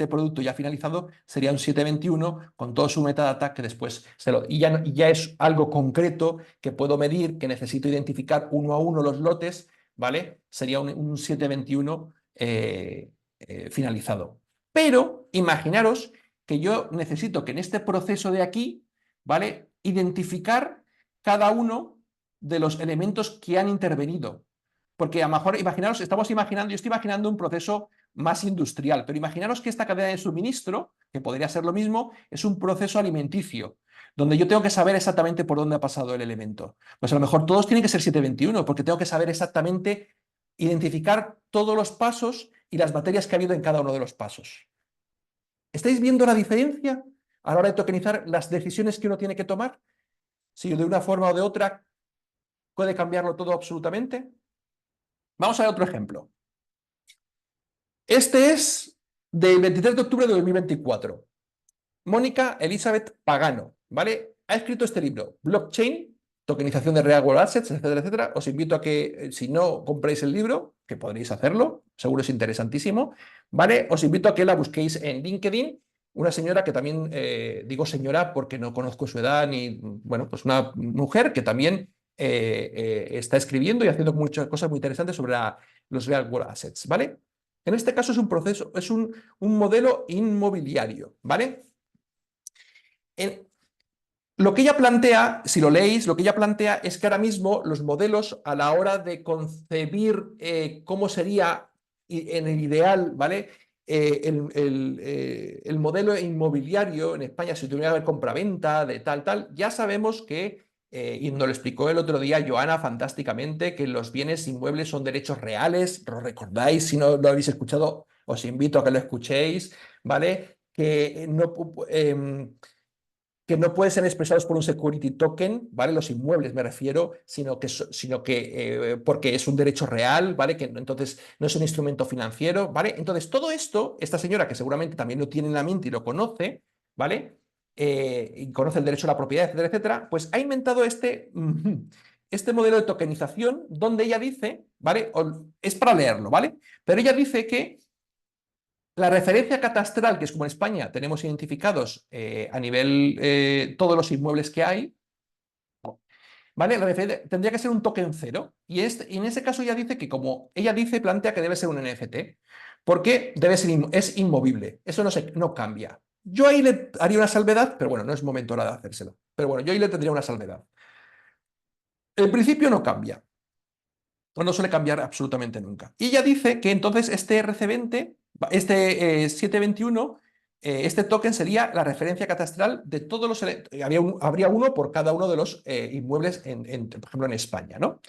producto ya finalizado sería un 721 con todo su metadata que después y ya es algo concreto que puedo medir, que necesito identificar uno a uno los lotes, ¿vale? Sería un 721 finalizado. Pero imaginaros que yo necesito que en este proceso de aquí, ¿vale? Identificar cada uno de los elementos que han intervenido. Porque a lo mejor, imaginaros, yo estoy imaginando un proceso más industrial, pero imaginaros que esta cadena de suministro, que podría ser lo mismo, es un proceso alimenticio, donde yo tengo que saber exactamente por dónde ha pasado el elemento. Pues a lo mejor todos tienen que ser 721, porque tengo que saber exactamente identificar todos los pasos y las materias que ha habido en cada uno de los pasos. ¿Estáis viendo la diferencia a la hora de tokenizar las decisiones que uno tiene que tomar? Si de una forma o de otra puede cambiarlo todo absolutamente. Vamos a ver otro ejemplo. Este es del 23 de octubre de 2024. Mónica Elizabeth Pagano, ¿vale? Ha escrito este libro, Blockchain, tokenización de Real World Assets, etcétera, etcétera. Os invito a que, si no compréis el libro, que podréis hacerlo, seguro es interesantísimo, ¿vale? Os invito a que la busquéis en LinkedIn. Una señora que también, digo señora porque no conozco su edad, ni, bueno, pues una mujer que también está escribiendo y haciendo muchas cosas muy interesantes sobre los Real World Assets, ¿vale? En este caso es un proceso, es un modelo inmobiliario, ¿vale? Lo que ella plantea, si lo leéis, lo que ella plantea es que ahora mismo los modelos a la hora de concebir cómo sería en el ideal, ¿vale? El modelo inmobiliario en España, si tuviera que haber compraventa de tal, ya sabemos que, y nos lo explicó el otro día Joana fantásticamente, que los bienes inmuebles son derechos reales, ¿lo recordáis? Si no lo habéis escuchado, os invito a que lo escuchéis, ¿vale? Que no pueden ser expresados por un security token, ¿vale? Los inmuebles me refiero, sino que porque es un derecho real, ¿vale? Que entonces no es un instrumento financiero, ¿vale? Entonces todo esto, esta señora que seguramente también lo tiene en la mente y lo conoce, ¿vale? Y conoce el derecho a la propiedad, etcétera, etcétera, pues ha inventado este modelo de tokenización donde ella dice, ¿vale? Es para leerlo, ¿vale? Pero ella dice que la referencia catastral, que es como en España tenemos identificados a nivel todos los inmuebles que hay, ¿vale? Tendría que ser un token cero. Y en ese caso ella dice que, como ella dice, plantea que debe ser un NFT, porque es inmovible. Eso no cambia. Yo ahí le haría una salvedad, pero bueno, no es momento ahora de hacérselo. Pero bueno, yo ahí le tendría una salvedad. El principio no cambia, o no suele cambiar absolutamente nunca. Y ella dice que entonces este RC20, este 721, este token sería la referencia catastral de todos los... Habría uno por cada uno de los inmuebles, por ejemplo, en España, ¿no?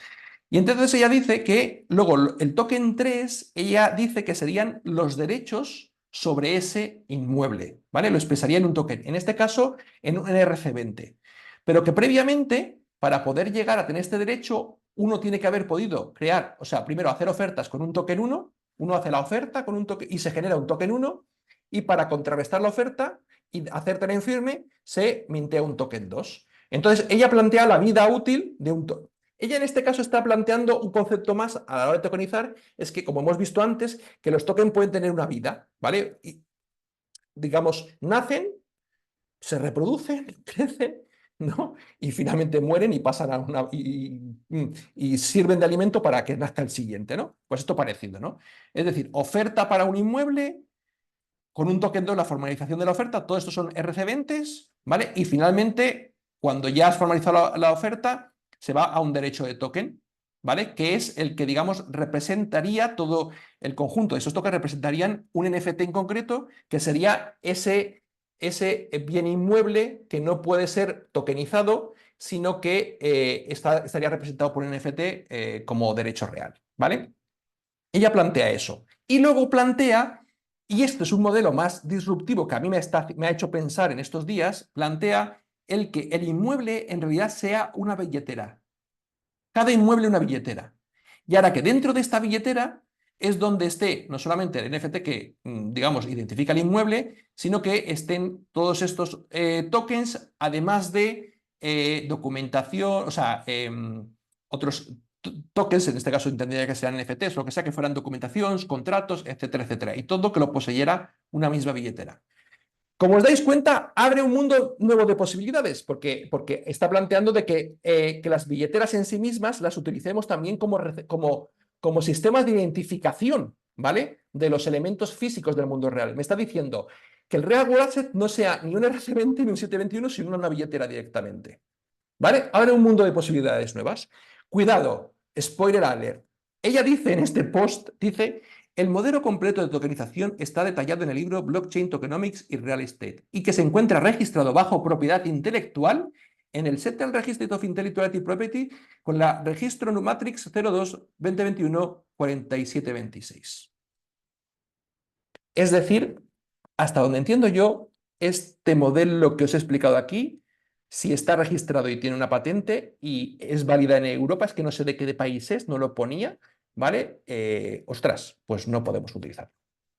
Y entonces ella dice que luego el token 3, ella dice que serían los derechos sobre ese inmueble, ¿vale? Lo expresaría en un token, en este caso en un RC20. Pero que previamente, para poder llegar a tener este derecho, uno tiene que haber podido crear, o sea, primero hacer ofertas con un token 1, uno hace la oferta con un token y se genera un token 1, y para contrarrestar la oferta y hacer tarea en firme, se mintea un token 2. Entonces, ella plantea la vida útil de un token. Ella en este caso está planteando un concepto más a la hora de tokenizar, es que, como hemos visto antes, que los tokens pueden tener una vida, ¿vale? Y, digamos, nacen, se reproducen, crecen, ¿no? Y finalmente mueren y pasan y sirven de alimento para que nazca el siguiente, ¿no? Pues esto parecido, ¿no? Es decir, oferta para un inmueble con un token 2, la formalización de la oferta, todo esto son RC20s, ¿vale? Y finalmente, cuando ya has formalizado la oferta, se va a un derecho de token, ¿vale? Que es el que, digamos, representaría todo el conjunto de esos tokens, representarían un NFT en concreto, que sería ese bien inmueble que no puede ser tokenizado, sino que estaría representado por un NFT como derecho real, ¿vale? Ella plantea eso. Y luego plantea, y esto es un modelo más disruptivo que a mí me ha hecho pensar en estos días, plantea el que el inmueble en realidad sea una billetera. Cada inmueble una billetera. Y ahora que dentro de esta billetera es donde esté no solamente el NFT que, digamos, identifica el inmueble, sino que estén todos estos tokens, además de documentación, o sea, otros tokens, en este caso entendería que sean NFTs, lo que sea, que fueran documentaciones, contratos, etcétera, etcétera. Y todo que lo poseyera una misma billetera. Como os dais cuenta, abre un mundo nuevo de posibilidades, porque está planteando de que las billeteras en sí mismas las utilicemos también como sistemas de identificación, ¿vale? De los elementos físicos del mundo real. Me está diciendo que el Real World Asset no sea ni un RC20 ni un 721, sino una billetera directamente, ¿vale? Abre un mundo de posibilidades nuevas. Cuidado, spoiler alert. Ella dice en este post, dice: el modelo completo de tokenización está detallado en el libro Blockchain Tokenomics y Real Estate, y que se encuentra registrado bajo propiedad intelectual en el Settled Registry of Intellectual Property con la registro Numatrix 02-2021-4726. Es decir, hasta donde entiendo yo, este modelo que os he explicado aquí, si está registrado y tiene una patente y es válida en Europa, es que no sé de qué país es, no lo ponía, ¿vale? Ostras, pues no podemos utilizarlo,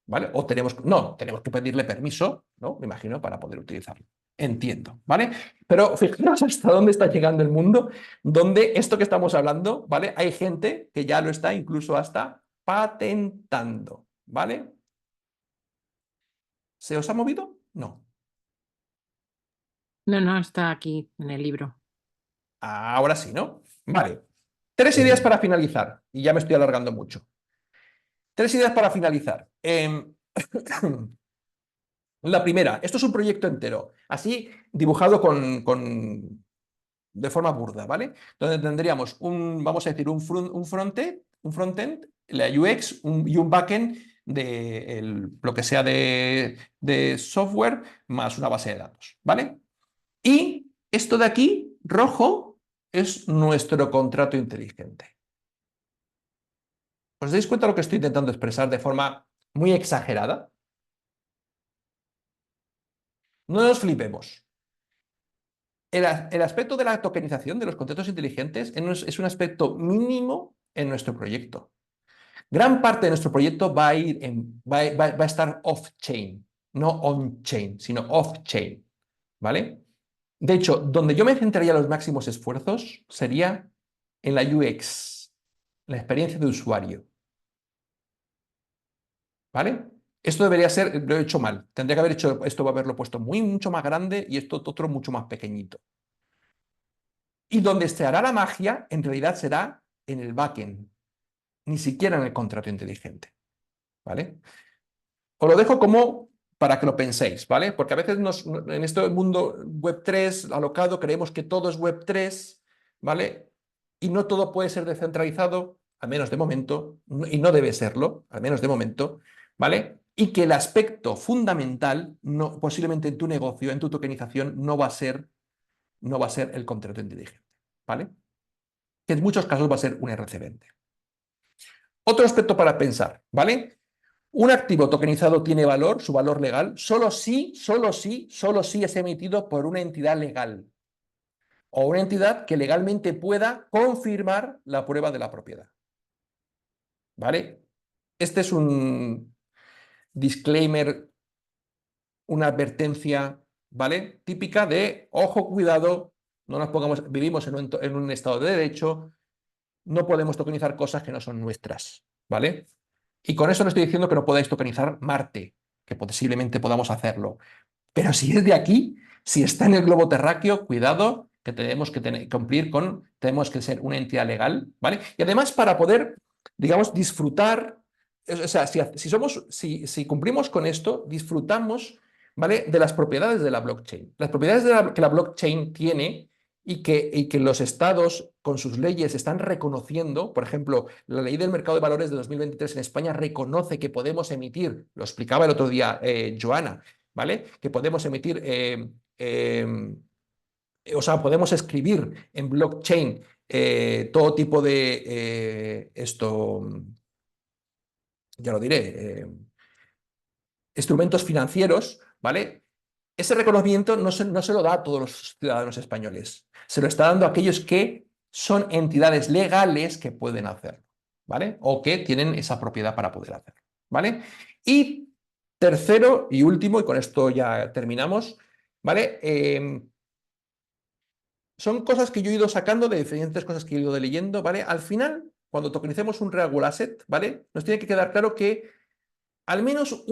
¿vale? O tenemos que pedirle permiso, ¿no? Me imagino, para poder utilizarlo. Entiendo, ¿vale? Pero fijaros hasta dónde está llegando el mundo, donde esto que estamos hablando, ¿vale? Hay gente que ya lo está incluso hasta patentando, ¿vale? ¿Se os ha movido? No. No, no, está aquí en el libro. Ahora sí, ¿no? Vale. 3 ideas para finalizar. Y ya me estoy alargando mucho. 3 ideas para finalizar. La primera, esto es un proyecto entero, así dibujado de forma burda, ¿vale? Donde tendríamos vamos a decir, un frontend, la UX y un backend de lo que sea de software más una base de datos, ¿vale? Y esto de aquí, rojo, es nuestro contrato inteligente. ¿Os dais cuenta de lo que estoy intentando expresar de forma muy exagerada? No nos flipemos. El aspecto de la tokenización de los contratos inteligentes es un aspecto mínimo en nuestro proyecto. Gran parte de nuestro proyecto va a estar off-chain, no on-chain, sino off-chain, ¿vale? De hecho, donde yo me centraría los máximos esfuerzos sería en la UX, la experiencia de usuario, ¿vale? Esto debería ser, lo he hecho mal, tendría que haber hecho esto, haberlo puesto mucho más grande y esto otro mucho más pequeñito. Y donde se hará la magia, en realidad será en el backend, ni siquiera en el contrato inteligente, ¿vale? Os lo dejo como para que lo penséis, ¿vale? Porque a veces en este mundo Web3 alocado creemos que todo es Web3, ¿vale? Y no todo puede ser descentralizado, al menos de momento, y no debe serlo, al menos de momento, ¿vale? Y que el aspecto fundamental, posiblemente en tu negocio, en tu tokenización, no va a ser el contrato inteligente, ¿vale? Que en muchos casos va a ser un RC20. Otro aspecto para pensar, ¿vale? Un activo tokenizado tiene valor, su valor legal, solo si es emitido por una entidad legal o una entidad que legalmente pueda confirmar la prueba de la propiedad. ¿Vale? Este es un disclaimer, una advertencia, ¿vale? Típica de, ojo, cuidado, no nos pongamos, vivimos en un estado de derecho, no podemos tokenizar cosas que no son nuestras, ¿vale? Y con eso no estoy diciendo que no podáis tokenizar Marte, que posiblemente podamos hacerlo. Pero si es de aquí, si está en el globo terráqueo, cuidado, que tenemos que tenemos que ser una entidad legal, ¿vale? Y además para poder, digamos, disfrutar, o sea, si cumplimos con esto, disfrutamos, ¿vale? De las propiedades de la blockchain. Las propiedades que la blockchain tiene y que los estados con sus leyes están reconociendo, por ejemplo, la ley del mercado de valores de 2023 en España reconoce que podemos emitir, lo explicaba el otro día Joana, ¿vale? Que podemos emitir, o sea, podemos escribir en blockchain todo tipo de ya lo diré, instrumentos financieros, ¿vale? Ese reconocimiento no se lo da a todos los ciudadanos españoles, se lo está dando a aquellos que son entidades legales que pueden hacerlo, ¿vale? O que tienen esa propiedad para poder hacerlo, ¿vale? Y tercero y último, y con esto ya terminamos, ¿vale? Son cosas que yo he ido sacando de diferentes cosas que he ido leyendo, ¿vale? Al final, cuando tokenicemos un real asset, ¿vale? Nos tiene que quedar claro que al menos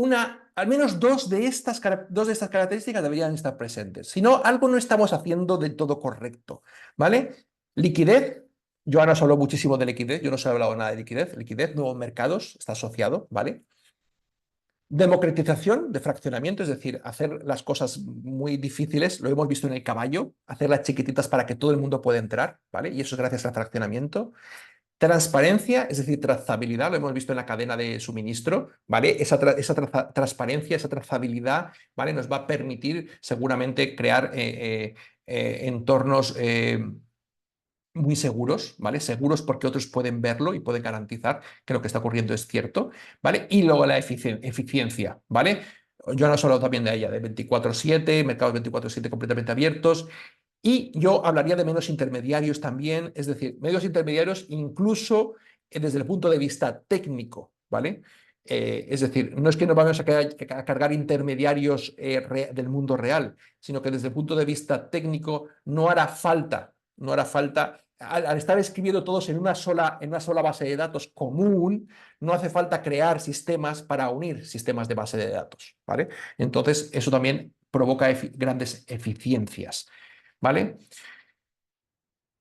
dos de estas características deberían estar presentes. Si no, algo no estamos haciendo del todo correcto, ¿vale? Liquidez. Joana nos habló muchísimo de liquidez, yo no os he hablado nada de liquidez. Liquidez, nuevos mercados, está asociado, ¿vale? Democratización de fraccionamiento, es decir, hacer las cosas muy difíciles, lo hemos visto en el caballo, hacerlas chiquititas para que todo el mundo pueda entrar, ¿vale? Y eso es gracias al fraccionamiento. Transparencia, es decir, trazabilidad, lo hemos visto en la cadena de suministro, ¿vale? Esa transparencia, esa trazabilidad, ¿vale? Nos va a permitir seguramente crear entornos muy seguros, ¿vale? Seguros porque otros pueden verlo y pueden garantizar que lo que está ocurriendo es cierto, ¿vale? Y luego la eficiencia, ¿vale? Yo no he hablado también de ella, de 24/7, mercados 24/7 completamente abiertos. Y yo hablaría de menos intermediarios también, es decir, medios intermediarios incluso desde el punto de vista técnico, ¿vale? Es decir, no es que nos vamos a cargar intermediarios del mundo real, sino que desde el punto de vista técnico no hará falta, al estar escribiendo todos en una sola base de datos común, no hace falta crear sistemas para unir sistemas de base de datos, ¿vale? Entonces, eso también provoca grandes eficiencias. ¿Vale?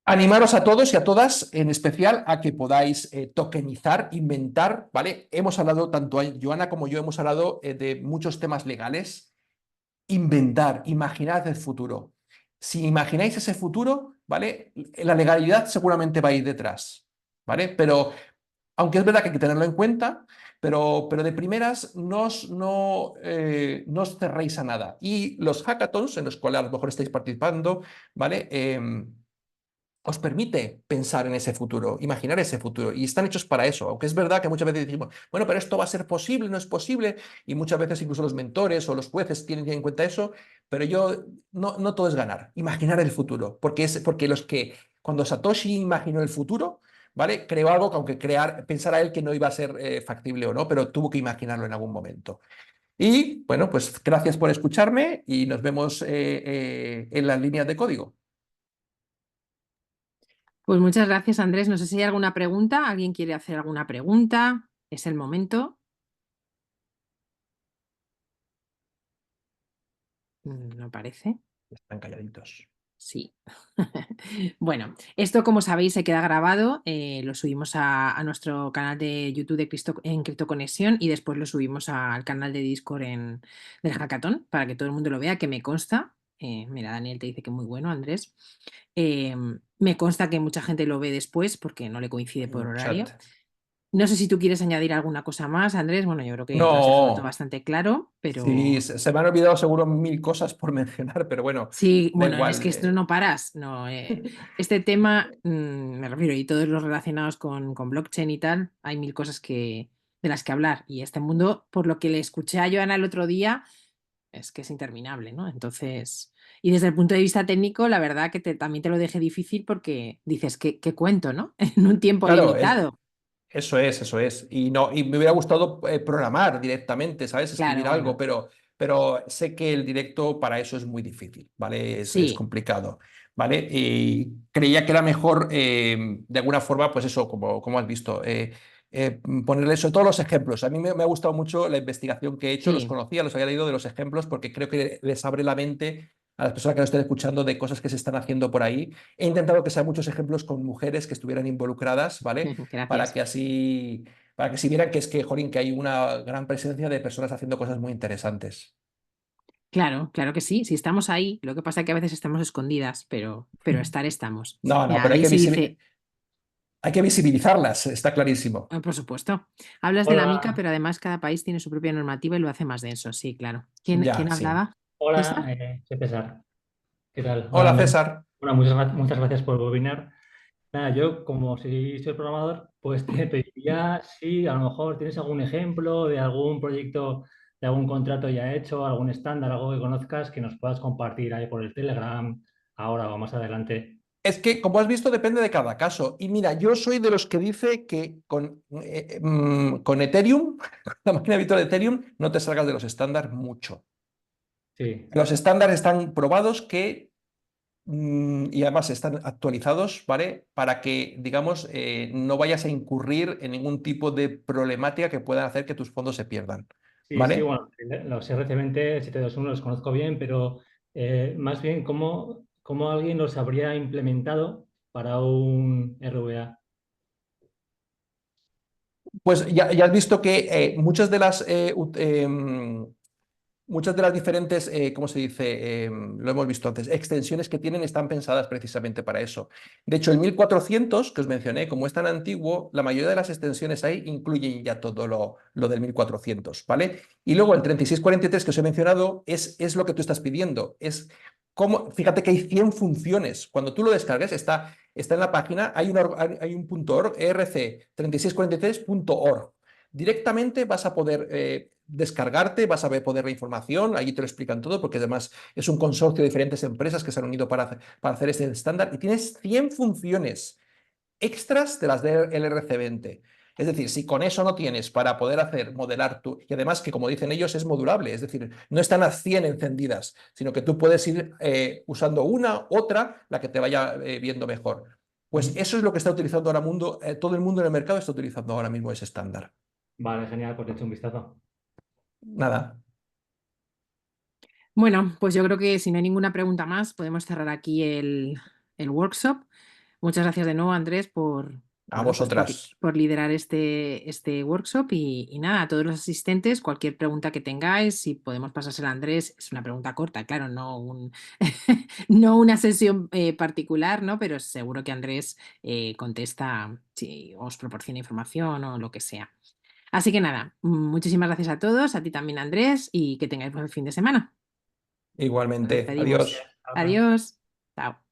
Animaros a todos y a todas, en especial, a que podáis tokenizar, inventar, ¿vale? Hemos hablado, tanto Joana como yo hemos hablado de muchos temas legales inventar, imaginad el futuro. Si imagináis ese futuro, ¿vale? La legalidad seguramente va a ir detrás, ¿vale? Pero aunque es verdad que hay que tenerlo en cuenta, pero de primeras no os cerréis a nada. Y los hackathons, en los cuales a lo mejor estáis participando, ¿vale? Os permite pensar en ese futuro, imaginar ese futuro, y están hechos para eso, aunque es verdad que muchas veces decimos, bueno, pero esto va a ser posible, no es posible, y muchas veces incluso los mentores o los jueces tienen en cuenta eso, pero no todo es ganar, imaginar el futuro, porque cuando Satoshi imaginó el futuro, ¿vale? Creó algo que aunque pensara él que no iba a ser factible o no, pero tuvo que imaginarlo en algún momento. Y bueno, pues gracias por escucharme y nos vemos en las líneas de código. Pues muchas gracias, Andrés. No sé si hay alguna pregunta. ¿Alguien quiere hacer alguna pregunta? Es el momento. No parece. Están calladitos. Sí. Bueno, esto como sabéis se queda grabado, lo subimos a nuestro canal de YouTube en Criptoconexión y después lo subimos al canal de Discord del Hackathon para que todo el mundo lo vea, que me consta. Mira, Daniel te dice que muy bueno, Andrés. Me consta que mucha gente lo ve después porque no le coincide por En horario. chat. No sé si tú quieres añadir alguna cosa más, Andrés. Bueno, yo creo que lo has dejado todo No, bastante claro, sí, pero se me han olvidado seguro mil cosas por mencionar, pero bueno, sí, da bueno, es igual. que esto no paras. No, este tema, me refiero, y todos los relacionados con blockchain y tal, hay mil cosas de las que hablar. Y este mundo, por lo que le escuché a Joana el otro día, es que es interminable, ¿no? Entonces, y desde el punto de vista técnico, la verdad que también te lo dejé difícil porque dices, ¿qué cuento, ¿no? En un tiempo Claro, limitado. eso es, eso es. Y me hubiera gustado programar directamente, ¿sabes? Claro, Escribir algo, bueno, pero sé que el directo para eso es muy difícil, ¿vale? Es sí. complicado, ¿vale? Y creía que era mejor, de alguna forma, pues eso, como has visto, ponerle sobre todo los ejemplos. A mí me ha gustado mucho la investigación que he hecho, los Sí, conocía, los había leído de los ejemplos, porque creo que les abre la mente a las personas que nos estén escuchando de cosas que se están haciendo por ahí. He intentado que sean muchos ejemplos con mujeres que estuvieran involucradas, ¿vale? Para gracias. que así, para que si vieran que es que, jolín, que hay una gran presencia de personas haciendo cosas muy interesantes. Claro, claro que sí, si estamos ahí, lo que pasa es que a veces estamos escondidas, pero estar estamos. No, no, Mira, pero Daisy dice, hay que visibilizarlas, está clarísimo. por supuesto, hablas de la mica, Hola, pero además cada país tiene su propia normativa y lo hace más denso, sí, claro. ¿Quién Ya, sí. hablaba? hola, ¿César? soy César. ¿Qué tal? Hola, Hola, Andrés. César. Bueno, muchas gracias por webinar. Nada, yo como si soy programador, pues te pediría si a lo mejor tienes algún ejemplo de algún proyecto, de algún contrato ya hecho, algún estándar, algo que conozcas que nos puedas compartir ahí por el Telegram ahora o más adelante. Es que, como has visto, depende de cada caso. Y mira, yo soy de los que dice que con Ethereum, con la máquina virtual de Ethereum, no te salgas de los estándares mucho. Sí, Los estándares están probados y además están actualizados, ¿vale? Para que, digamos, no vayas a incurrir en ningún tipo de problemática que pueda hacer que tus fondos se pierdan, sí, ¿vale? bueno, los RCBNT 721 los conozco bien, pero más bien cómo alguien los habría implementado para un RWA. Pues ya has visto que muchas de las diferentes, ¿cómo se dice? Lo hemos visto antes, extensiones que tienen están pensadas precisamente para eso. De hecho, el 1400 que os mencioné, como es tan antiguo, la mayoría de las extensiones ahí incluyen ya todo lo del 1400, ¿vale? Y luego el 3643 que os he mencionado es lo que tú estás pidiendo. Fíjate que hay 100 funciones. Cuando tú lo descargues, está en la página, hay un .org, erc3643.org. Directamente vas a poder descargarte, vas a poder la información, allí te lo explican todo, porque además es un consorcio de diferentes empresas que se han unido para hacer este estándar y tienes 100 funciones extras de las del RC20. Es decir, si con eso no tienes para poder modelar tú, y además que como dicen ellos es modulable, es decir, no están las 100 encendidas, sino que tú puedes ir usando una, otra, la que te vaya viendo mejor. Pues Ujú. eso es lo que está utilizando ahora todo el mundo en el mercado está utilizando ahora mismo ese estándar. Vale, genial, pues le echo un vistazo. Nada. Bueno, pues yo creo que si no hay ninguna pregunta más, podemos cerrar aquí el workshop. Muchas gracias de nuevo, Andrés, A Bueno, pues vosotras. por liderar este workshop y nada, a todos los asistentes, cualquier pregunta que tengáis, si podemos pasársela a Andrés, es una pregunta corta, claro, no una sesión particular, ¿no? Pero seguro que Andrés contesta si os proporciona información o lo que sea. Así que nada, muchísimas gracias a todos, a ti también, Andrés, y que tengáis buen fin de semana. Nos Igualmente. despedimos. Adiós. Ahora. Adiós. Chao.